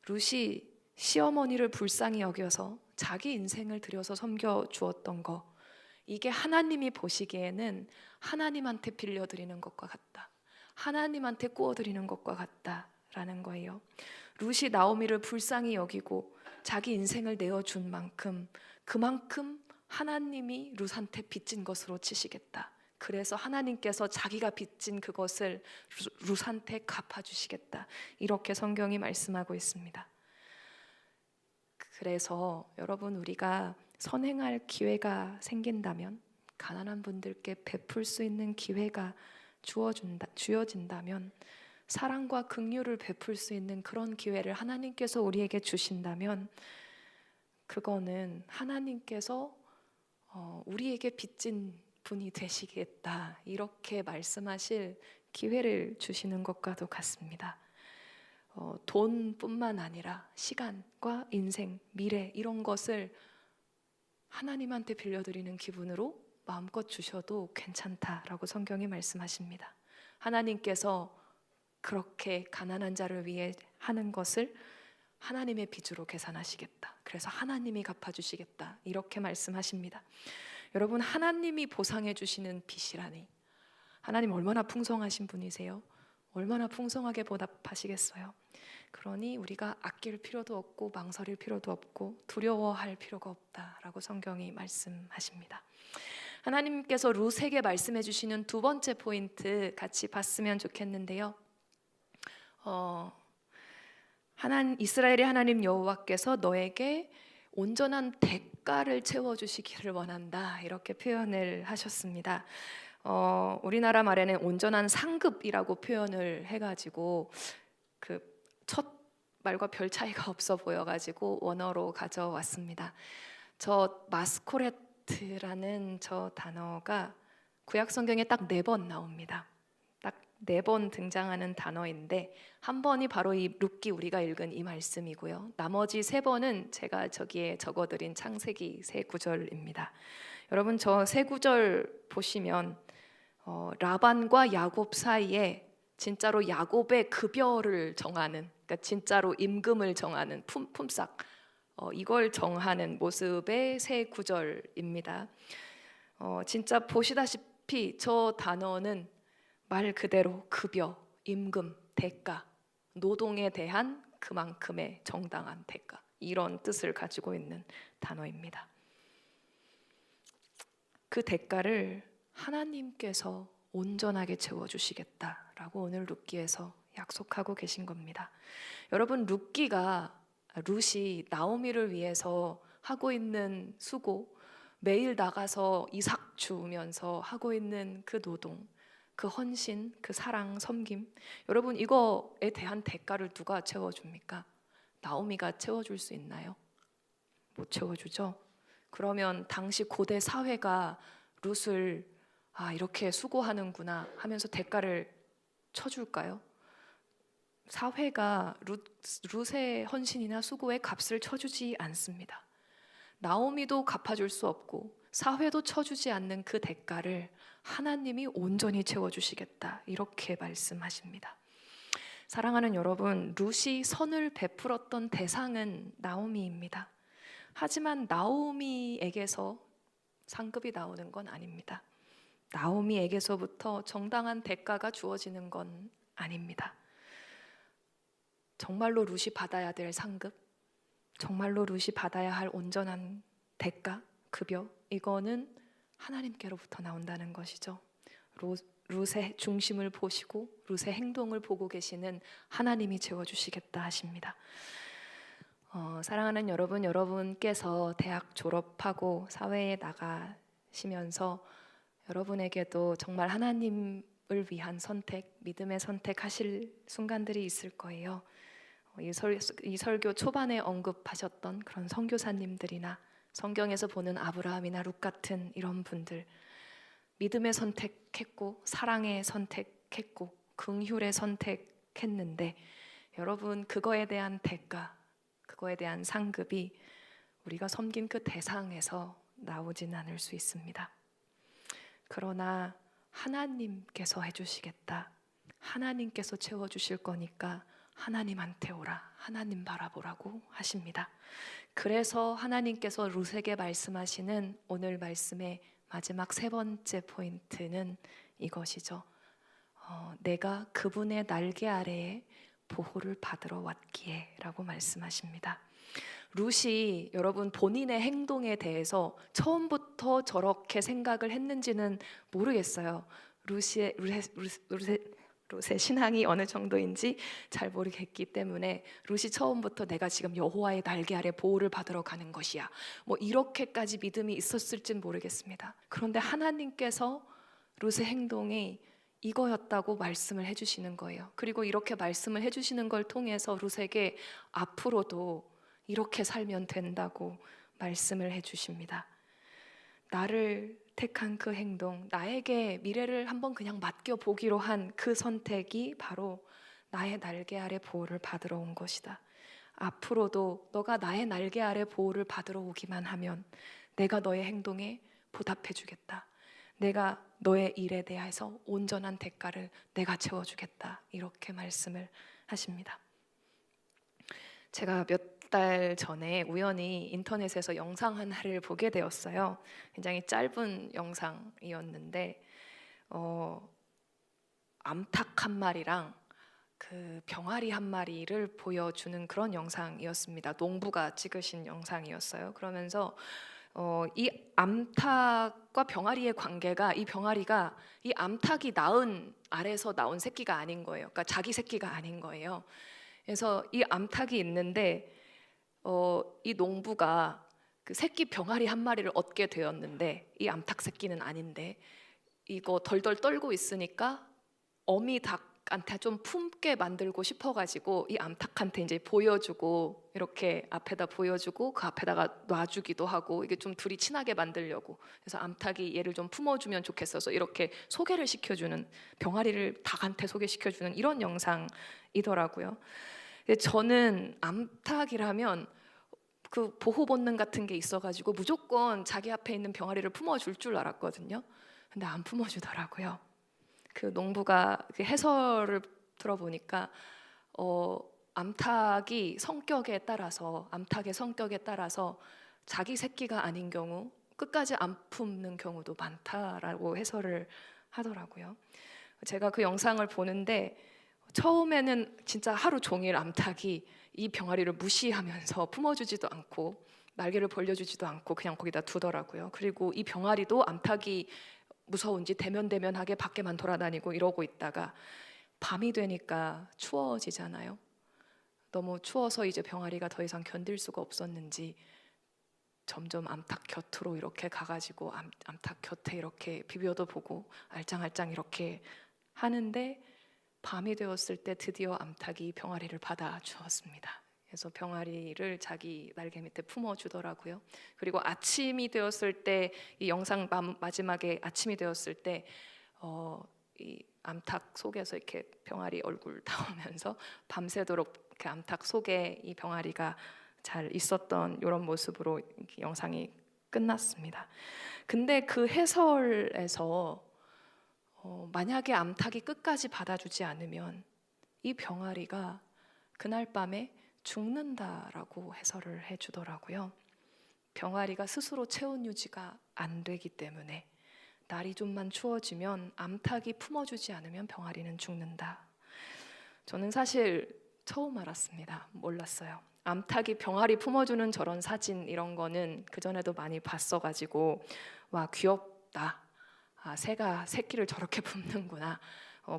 룻이 시어머니를 불쌍히 여겨서 자기 인생을 들여서 섬겨주었던 거, 이게 하나님이 보시기에는 하나님한테 빌려드리는 것과 같다, 하나님한테 꾸어드리는 것과 같다라는 거예요. 룻이 나오미를 불쌍히 여기고 자기 인생을 내어준 만큼, 그만큼 하나님이 룻한테 빚진 것으로 치시겠다. 그래서 하나님께서 자기가 빚진 그것을 룻한테 갚아주시겠다, 이렇게 성경이 말씀하고 있습니다. 그래서 여러분, 우리가 선행할 기회가 생긴다면, 가난한 분들께 베풀 수 있는 기회가 주어진다면, 사랑과 긍휼을 베풀 수 있는 그런 기회를 하나님께서 우리에게 주신다면, 그거는 하나님께서 우리에게 빚진 분이 되시겠다, 이렇게 말씀하실 기회를 주시는 것과도 같습니다. 돈뿐만 아니라 시간과 인생, 미래, 이런 것을 하나님한테 빌려드리는 기분으로 마음껏 주셔도 괜찮다라고 성경이 말씀하십니다. 하나님께서 그렇게 가난한 자를 위해 하는 것을 하나님의 빚으로 계산하시겠다, 그래서 하나님이 갚아주시겠다, 이렇게 말씀하십니다. 여러분, 하나님이 보상해 주시는 빚이라니, 하나님 얼마나 풍성하신 분이세요? 얼마나 풍성하게 보답하시겠어요? 그러니 우리가 아낄 필요도 없고 망설일 필요도 없고 두려워할 필요가 없다라고 성경이 말씀하십니다. 하나님께서 룻에게 말씀해 주시는 두 번째 포인트 같이 봤으면 좋겠는데요. 이스라엘의 하나님 여호와께서 너에게 온전한 대가를 채워주시기를 원한다, 이렇게 표현을 하셨습니다. 우리나라 말에는 온전한 상급이라고 표현을 해가지고 그 첫 말과 별 차이가 없어 보여가지고 원어로 가져왔습니다. 저 마스코레트라는 저 단어가 구약 성경에 딱 4번 나옵니다. 딱 4번 등장하는 단어인데, 한 번이 바로 이 룻기 우리가 읽은 이 말씀이고요. 나머지 3번은 제가 저기에 적어드린 창세기 3구절입니다. 여러분, 저 3구절 보시면 라반과 야곱 사이에 진짜로 야곱의 급여를 정하는, 그러니까 진짜로 임금을 정하는, 품삯, 이걸 정하는 모습의 3구절입니다. 진짜 보시다시피 저 단어는 말 그대로 급여, 임금, 대가, 노동에 대한 그만큼의 정당한 대가, 이런 뜻을 가지고 있는 단어입니다. 그 대가를 하나님께서 온전하게 채워주시겠다라고 오늘 룻기에서 약속하고 계신 겁니다. 여러분, 룻이 나오미를 위해서 하고 있는 수고, 매일 나가서 이삭 주우면서 하고 있는 그 노동, 그 헌신, 그 사랑, 섬김, 여러분, 이거에 대한 대가를 누가 채워줍니까? 나오미가 채워줄 수 있나요? 못 채워주죠. 그러면 당시 고대 사회가 룻을 이렇게 수고하는구나 하면서 대가를 쳐줄까요? 사회가 룻의 헌신이나 수고에 값을 쳐주지 않습니다. 나오미도 갚아줄 수 없고 사회도 쳐주지 않는 그 대가를 하나님이 온전히 채워주시겠다, 이렇게 말씀하십니다. 사랑하는 여러분, 룻이 선을 베풀었던 대상은 나오미입니다. 하지만 나오미에게서 상급이 나오는 건 아닙니다. 나오미에게서부터 정당한 대가가 주어지는 건 아닙니다. 정말로 룻이 받아야 될 상급, 정말로 룻이 받아야 할 온전한 대가, 급여, 이거는 하나님께로부터 나온다는 것이죠. 룻의 중심을 보시고 룻의 행동을 보고 계시는 하나님이 채워주시겠다 하십니다. 사랑하는 여러분, 여러분께서 대학 졸업하고 사회에 나가시면서 여러분에게도 정말 하나님을 위한 선택, 믿음의 선택하실 순간들이 있을 거예요. 이 설교 초반에 언급하셨던 그런 선교사님들이나 성경에서 보는 아브라함이나 룻 같은 이런 분들, 믿음의 선택했고 사랑의 선택했고 긍휼의 선택했는데, 여러분, 그거에 대한 대가, 그거에 대한 상급이 우리가 섬긴 그 대상에서 나오진 않을 수 있습니다. 그러나 하나님께서 해주시겠다, 하나님께서 채워주실 거니까 하나님한테 오라, 하나님 바라보라고 하십니다. 그래서 하나님께서 룻에게 말씀하시는 오늘 말씀의 마지막 세 번째 포인트는 이것이죠. 내가 그분의 날개 아래에 보호를 받으러 왔기에 라고 말씀하십니다. 룻이 여러분 본인의 행동에 대해서 처음부터 저렇게 생각을 했는지는 모르겠어요. 룻의 신앙이 어느 정도인지 잘 모르겠기 때문에 룻이 처음부터 내가 지금 여호와의 날개 아래 보호를 받으러 가는 것이야, 뭐 이렇게까지 믿음이 있었을진 모르겠습니다. 그런데 하나님께서 룻의 행동이 이거였다고 말씀을 해주시는 거예요. 그리고 이렇게 말씀을 해주시는 걸 통해서 룻에게 앞으로도 이렇게 살면 된다고 말씀을 해주십니다. 나를 택한 그 행동, 나에게 미래를 한번 그냥 맡겨보기로 한 그 선택이 바로 나의 날개 아래 보호를 받으러 온 것이다. 앞으로도 너가 나의 날개 아래 보호를 받으러 오기만 하면 내가 너의 행동에 보답해주겠다. 내가 너의 일에 대해서 온전한 대가를 내가 채워주겠다, 이렇게 말씀을 하십니다. 제가 몇 달 전에 우연히 인터넷에서 영상 하나를 보게 되었어요. 굉장히 짧은 영상이었는데 암탉 한 마리랑 그 병아리 한 마리를 보여주는 그런 영상이었습니다. 농부가 찍으신 영상이었어요. 그러면서 이 암탉과 병아리의 관계가, 이 병아리가 이 암탉이 낳은 알에서 나온 새끼가 아닌 거예요. 그러니까 자기 새끼가 아닌 거예요. 그래서 이 암탉이 있는데 이 농부가 그 새끼 병아리 한 마리를 얻게 되었는데 이 암탉 새끼는 아닌데, 이거 덜덜 떨고 있으니까 어미 닭한테 좀 품게 만들고 싶어가지고 이 암탉한테 이제 보여주고, 이렇게 앞에다 보여주고 그 앞에다가 놔주기도 하고, 이게 좀 둘이 친하게 만들려고, 그래서 암탉이 얘를 좀 품어주면 좋겠어서 이렇게 소개를 시켜주는, 병아리를 닭한테 소개시켜주는 이런 영상이더라고요. 저는 암탉이라면 그 보호 본능 같은 게 있어가지고 무조건 자기 앞에 있는 병아리를 품어줄 줄 알았거든요. 근데 안 품어주더라고요. 그 농부가 그 해설을 들어보니까 암탉의 성격에 따라서 자기 새끼가 아닌 경우 끝까지 안 품는 경우도 많다라고 해설을 하더라고요. 제가 그 영상을 보는데 처음에는 진짜 하루 종일 암탉이 이 병아리를 무시하면서 품어주지도 않고 날개를 벌려주지도 않고 그냥 거기다 두더라고요. 그리고 이 병아리도 암탉이 무서운지 대면대면하게 밖에만 돌아다니고 이러고 있다가 밤이 되니까 추워지잖아요. 너무 추워서 이제 병아리가 더 이상 견딜 수가 없었는지 점점 암탉 곁으로 이렇게 가가지고 암탉 곁에 이렇게 비벼도 보고 알짱알짱 이렇게 하는데 밤이 되었을 때 드디어 암탉이 병아리를 받아 주었습니다. 그래서 병아리를 자기 날개 밑에 품어주더라고요. 그리고 아침이 되었을 때 이 영상 마지막에 아침이 되었을 때 이 암탉 속에서 이렇게 병아리 얼굴 나오면서 밤새도록 이렇게 암탉 속에 이 병아리가 잘 있었던 이런 모습으로 영상이 끝났습니다. 근데 그 해설에서 만약에 암탉이 끝까지 받아주지 않으면 이 병아리가 그날 밤에 죽는다라고 해설을 해주더라고요. 병아리가 스스로 체온 유지가 안 되기 때문에 날이 좀만 추워지면 암탉이 품어주지 않으면 병아리는 죽는다. 저는 사실 처음 알았습니다. 몰랐어요. 암탉이 병아리 품어주는 저런 사진 이런 거는 그전에도 많이 봤어가지고 와 귀엽다. 새가 새끼를 저렇게 품는구나.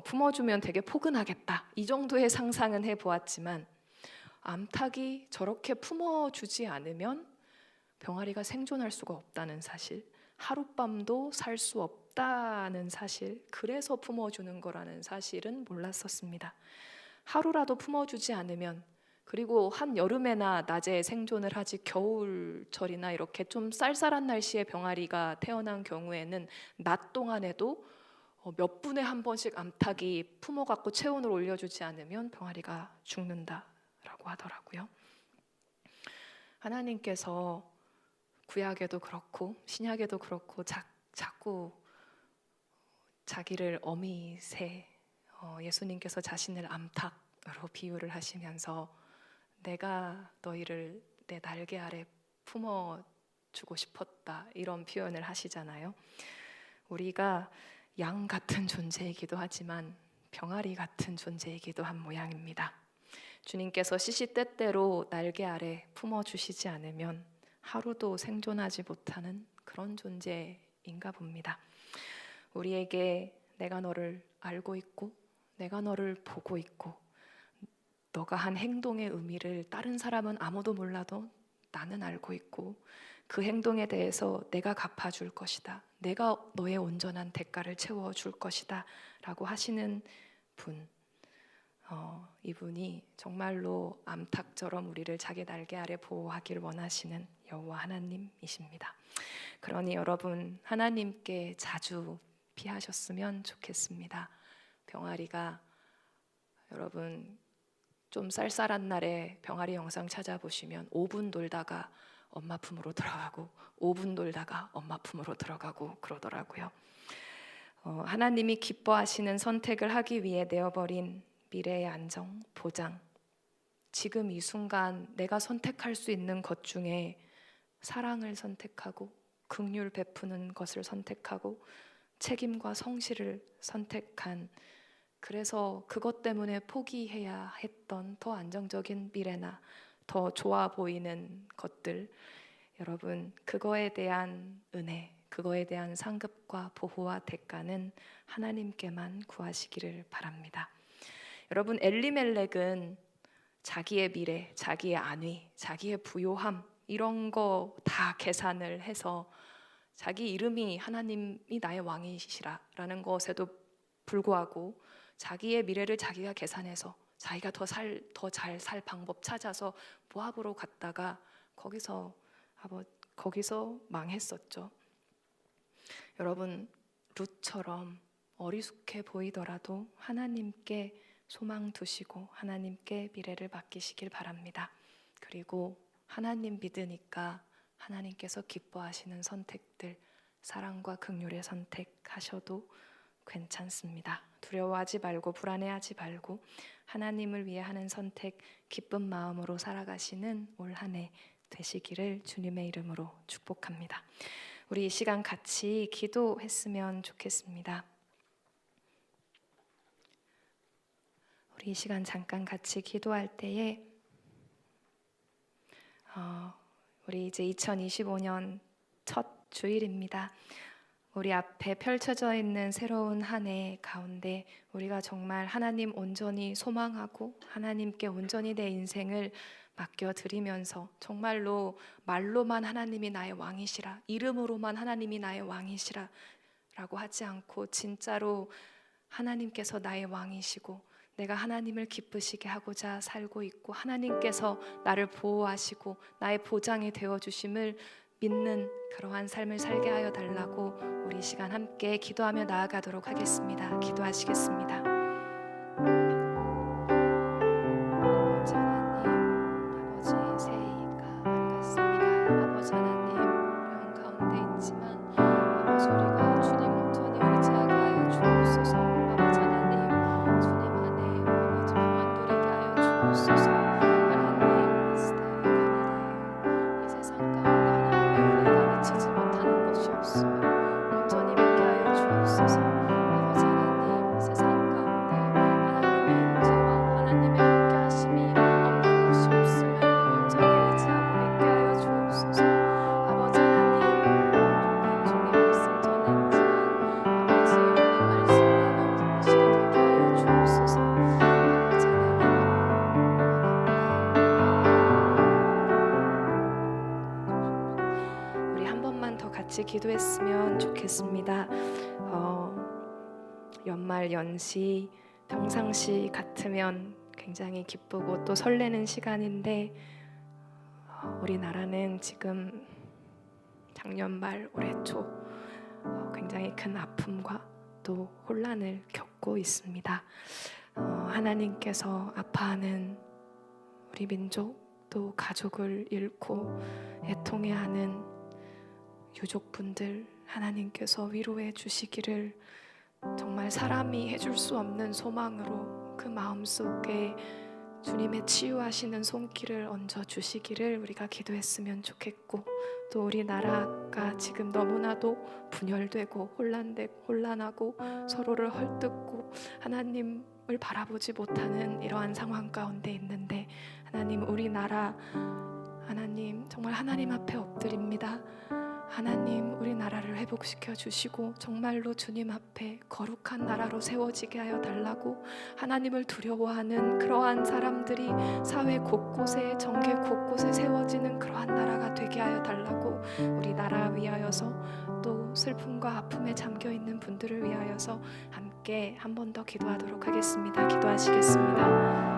품어주면 되게 포근하겠다. 이 정도의 상상은 해보았지만 암탉이 저렇게 품어주지 않으면 병아리가 생존할 수가 없다는 사실, 하룻밤도 살 수 없다는 사실, 그래서 품어주는 거라는 사실은 몰랐었습니다. 하루라도 품어주지 않으면, 그리고 한여름에나 낮에 생존을 하지 겨울철이나 이렇게 좀 쌀쌀한 날씨에 병아리가 태어난 경우에는 낮 동안에도 몇 분에 한 번씩 암탉이 품어갖고 체온을 올려주지 않으면 병아리가 죽는다라고 하더라고요. 하나님께서 구약에도 그렇고 신약에도 그렇고 자꾸 자기를 어미새, 예수님께서 자신을 암탉으로 비유를 하시면서 내가 너희를 내 날개 아래 품어주고 싶었다 이런 표현을 하시잖아요. 우리가 양 같은 존재이기도 하지만 병아리 같은 존재이기도 한 모양입니다. 주님께서 시시때때로 날개 아래 품어주시지 않으면 하루도 생존하지 못하는 그런 존재인가 봅니다. 우리에게 내가 너를 알고 있고 내가 너를 보고 있고 너가 한 행동의 의미를 다른 사람은 아무도 몰라도 나는 알고 있고 그 행동에 대해서 내가 갚아줄 것이다. 내가 너의 온전한 대가를 채워줄 것이다 라고 하시는 분, 이분이 정말로 암탉처럼 우리를 자기 날개 아래 보호하길 원하시는 여호와 하나님이십니다. 그러니 여러분 하나님께 자주 피하셨으면 좋겠습니다. 병아리가 여러분 좀 쌀쌀한 날에 병아리 영상 찾아보시면 5분 놀다가 엄마 품으로 들어가고 5분 놀다가 엄마 품으로 들어가고 그러더라고요. 하나님이 기뻐하시는 선택을 하기 위해 내어버린 미래의 안정, 보장, 지금 이 순간 내가 선택할 수 있는 것 중에 사랑을 선택하고 긍휼 베푸는 것을 선택하고 책임과 성실을 선택한, 그래서 그것 때문에 포기해야 했던 더 안정적인 미래나 더 좋아 보이는 것들, 여러분 그거에 대한 은혜, 그거에 대한 상급과 보호와 대가는 하나님께만 구하시기를 바랍니다. 여러분 엘리멜렉은 자기의 미래, 자기의 안위, 자기의 부요함 이런 거 다 계산을 해서 자기 이름이 하나님이 나의 왕이시라라는 것에도 불구하고 자기의 미래를 자기가 계산해서 자기가 더 잘 살 방법 찾아서 모압으로 갔다가 거기서 망했었죠. 여러분 룻처럼 어리숙해 보이더라도 하나님께 소망 두시고 하나님께 미래를 맡기시길 바랍니다. 그리고 하나님 믿으니까 하나님께서 기뻐하시는 선택들, 사랑과 긍휼의 선택하셔도 괜찮습니다. 두려워하지 말고 불안해하지 말고 하나님을 위해 하는 선택, 기쁜 마음으로 살아가시는 올 한 해 되시기를 주님의 이름으로 축복합니다. 우리 이 시간 같이 기도했으면 좋겠습니다. 우리 이 시간 잠깐 같이 기도할 때에 우리 이제 2025년 첫 주일입니다. 우리 앞에 펼쳐져 있는 새로운 한 해 가운데 우리가 정말 하나님 온전히 소망하고 하나님께 온전히 내 인생을 맡겨드리면서 정말로 말로만 하나님이 나의 왕이시라, 이름으로만 하나님이 나의 왕이시라 라고 하지 않고 진짜로 하나님께서 나의 왕이시고 내가 하나님을 기쁘시게 하고자 살고 있고 하나님께서 나를 보호하시고 나의 보장이 되어주심을 믿는 그러한 삶을 살게 하여 달라고 우리 이 시간 함께 기도하며 나아가도록 하겠습니다. 기도하시겠습니다. 아버지 하나님, 아버지 새해가 밝았습니다. 아버지 하나님, 어려운 가운데 있지만 아버지 우리가 주님 온전히 의지하게 하여 주옵소서. 아버지 하나님, 주님 안에 아버지 평안 누리게 하여 주옵소서. 하나님, 스타일 가나다요 이 세상 가운데 하나님의 은혜가 미치지 못하는 것이 없으며 온전히 믿게 하여 주옵소서. 아버지 하나님, 세상 가운데 하나님의 임재와 하나님의 함께하심이 없는 것이 없음을 온전히 의지하고 믿게 하여 주옵소서. 아버지 하나님, 종의 말씀 전했지만 아버지 이 말씀만은 무엇이게 되게 하여 주옵소서. 아버지 하나님, 우리 한 번만 더 같이 기도했으면 좋겠습니다. 연말 연시 평상시 같으면 굉장히 기쁘고 또 설레는 시간인데 우리나라는 지금 작년 말 올해 초 굉장히 큰 아픔과 또 혼란을 겪고 있습니다. 하나님께서 아파하는 우리 민족 또 가족을 잃고 애통해하는 유족분들 하나님께서 위로해 주시기를 정말 사람이 해줄 수 없는 소망으로 그 마음속에 주님의 치유하시는 손길을 얹어 주시기를 우리가 기도했으면 좋겠고 또 우리나라가 지금 너무나도 분열되고 혼란하고 서로를 헐뜯고 하나님을 바라보지 못하는 이러한 상황 가운데 있는데 하나님 우리나라 하나님 정말 하나님 앞에 엎드립니다. 하나님 우리나라를 회복시켜 주시고 정말로 주님 앞에 거룩한 나라로 세워지게 하여 달라고 하나님을 두려워하는 그러한 사람들이 사회 곳곳에 정계 곳곳에 세워지는 그러한 나라가 되게 하여 달라고 우리나라 위하여서 또 슬픔과 아픔에 잠겨있는 분들을 위하여서 함께 한 번 더 기도하도록 하겠습니다. 기도하시겠습니다.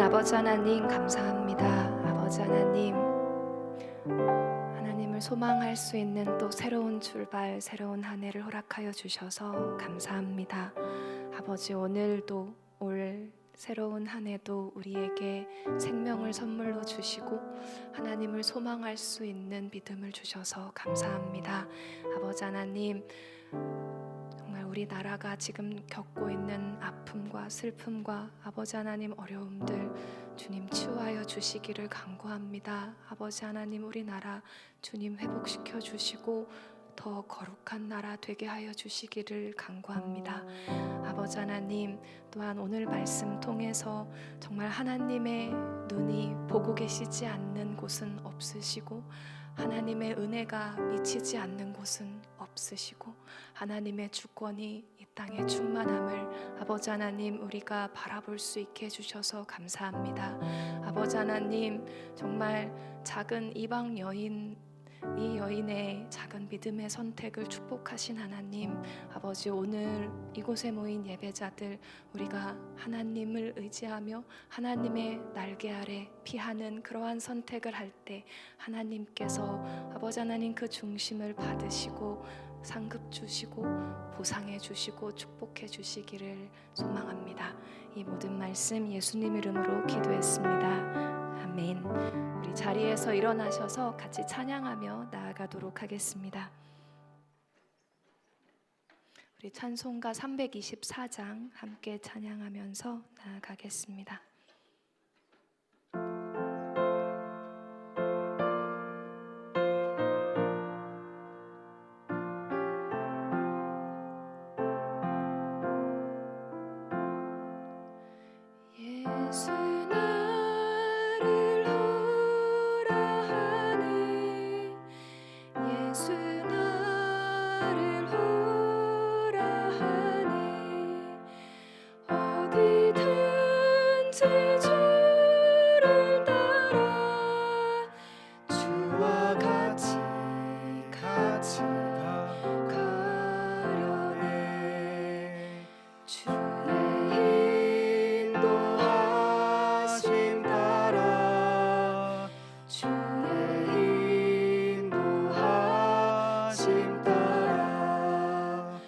아버지 하나님 감사합니다. 아버지 하나님, 하나님을 소망할 수 있는 또 새로운 출발, 새로운 한 해를 허락하여 주셔서 감사합니다. 아버지 오늘도 올 새로운 한 해도 우리에게 생명을 선물로 주시고 하나님을 소망할 수 있는 믿음을 주셔서 감사합니다. 아버지 하나님, 정말 우리나라가 지금 겪고 있는 아픔과 슬픔과 아버지 하나님 어려움들 주님 치유하여 주시기를 간구합니다. 아버지 하나님 우리나라 주님 회복시켜 주시고 더 거룩한 나라 되게 하여 주시기를 간구합니다. 아버지 하나님 또한 오늘 말씀 통해서 정말 하나님의 눈이 보고 계시지 않는 곳은 없으시고 하나님의 은혜가 미치지 않는 곳은 없으시고 하나님의 주권이 이 땅에 충만함을 아버지 하나님 우리가 바라볼 수 있게 해주셔서 감사합니다. 아버지 하나님 정말 작은 이방 여인 이 여인의 작은 믿음의 선택을 축복하신 하나님, 아버지, 오늘 이곳에 모인 예배자들, 우리가 하나님을 의지하며 하나님의 날개 아래 피하는 그러한 선택을 할 때 하나님께서 아버지 하나님 그 중심을 받으시고 상급 주시고 보상해 주시고 축복해 주시기를 소망합니다. 이 모든 말씀 예수님 이름으로 기도했습니다. 아멘. 우리 자리에서 일어나셔서 같이 찬양하며 나아가도록 하겠습니다. 우리 찬송가 324장 함께 찬양하면서 나아가겠습니다. 예수 나를 오라 하네, 예수 나를 오라 하네, 어디든지 주를 따라 주와 같이 가려네. 주의 인도하심 따라 주의 인도하심 따라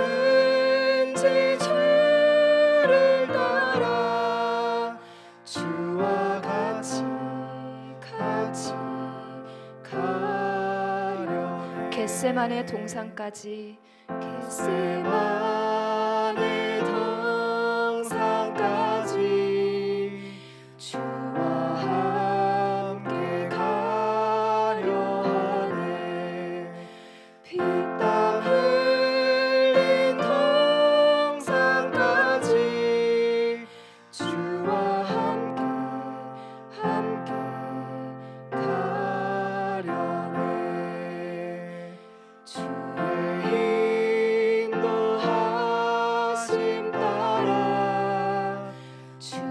어디든지 주를 따라 주와 같이 가려네. 겟세마네 동산까지 겟세마네 동산까지 주와 함께 가려 하네. 피땀 흘린 동산까지 주와 함께 가려네. 주의 인도하심 따라 주의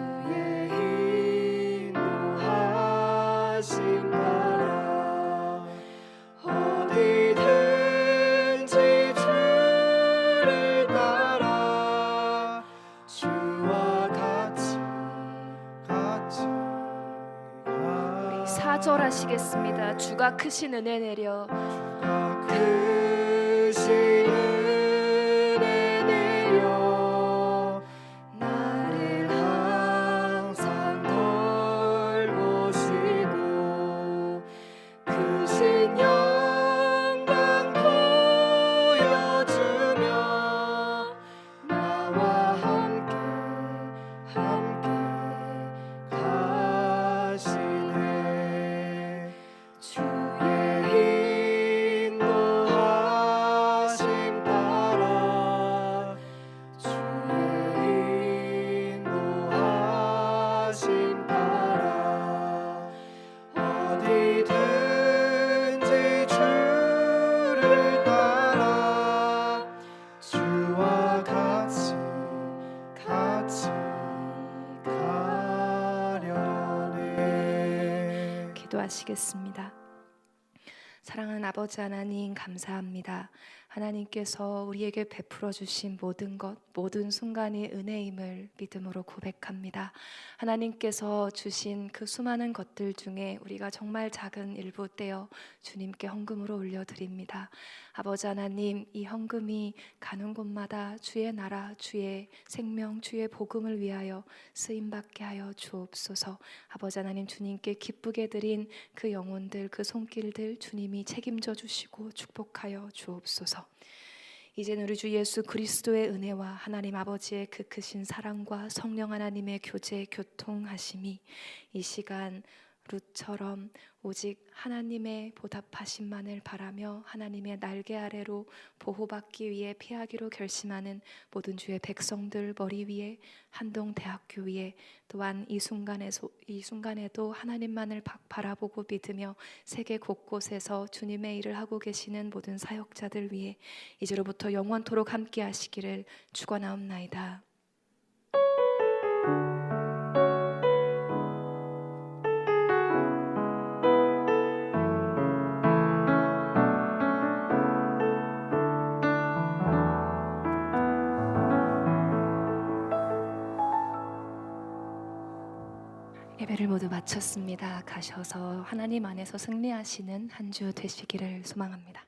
인도하심 따라 어디든지 주를 따라 주와 같이 우리 4절 하시겠습니다. 주가 크신 은혜 내려 크신 은혜 내려 나를 항상 돌보시고 크신 영광 보여주며 나와 함께 가시네. 주의 인도하심 따라 주의 인도하심 따라 어디든지 주를 따라 주와 같이 가려네. 기도하시겠습니다. 사랑하는 아버지 하나님, 감사합니다. 하나님께서 우리에게 베풀어 주신 모든 것, 모든 순간이 은혜임을 믿음으로 고백합니다. 하나님께서 주신 그 수많은 것들 중에 우리가 정말 작은 일부 떼어 주님께 헌금으로 올려드립니다. 아버지 하나님, 이 헌금이 가는 곳마다 주의 나라, 주의 생명, 주의 복음을 위하여 쓰임받게 하여 주옵소서. 아버지 하나님, 주님께 기쁘게 드린 그 영혼들, 그 손길들 주님이 책임져 주시고 축복하여 주옵소서. 이제는 우리 주 예수 그리스도의 은혜와 하나님 아버지의 그 크신 사랑과 성령 하나님의 교제 교통하심이 이 시간 룻처럼 오직 하나님의 보답하심만을 바라며 하나님의 날개 아래로 보호받기 위해 피하기로 결심하는 모든 주의 백성들 머리 위에, 한동대학교 위에, 또한 이 순간에도 하나님만을 바라보고 믿으며 세계 곳곳에서 주님의 일을 하고 계시는 모든 사역자들 위해 이제로부터 영원토록 함께 하시기를 축원하옵나이다. 예배를 모두 마쳤습니다. 가셔서 하나님 안에서 승리하시는 한 주 되시기를 소망합니다.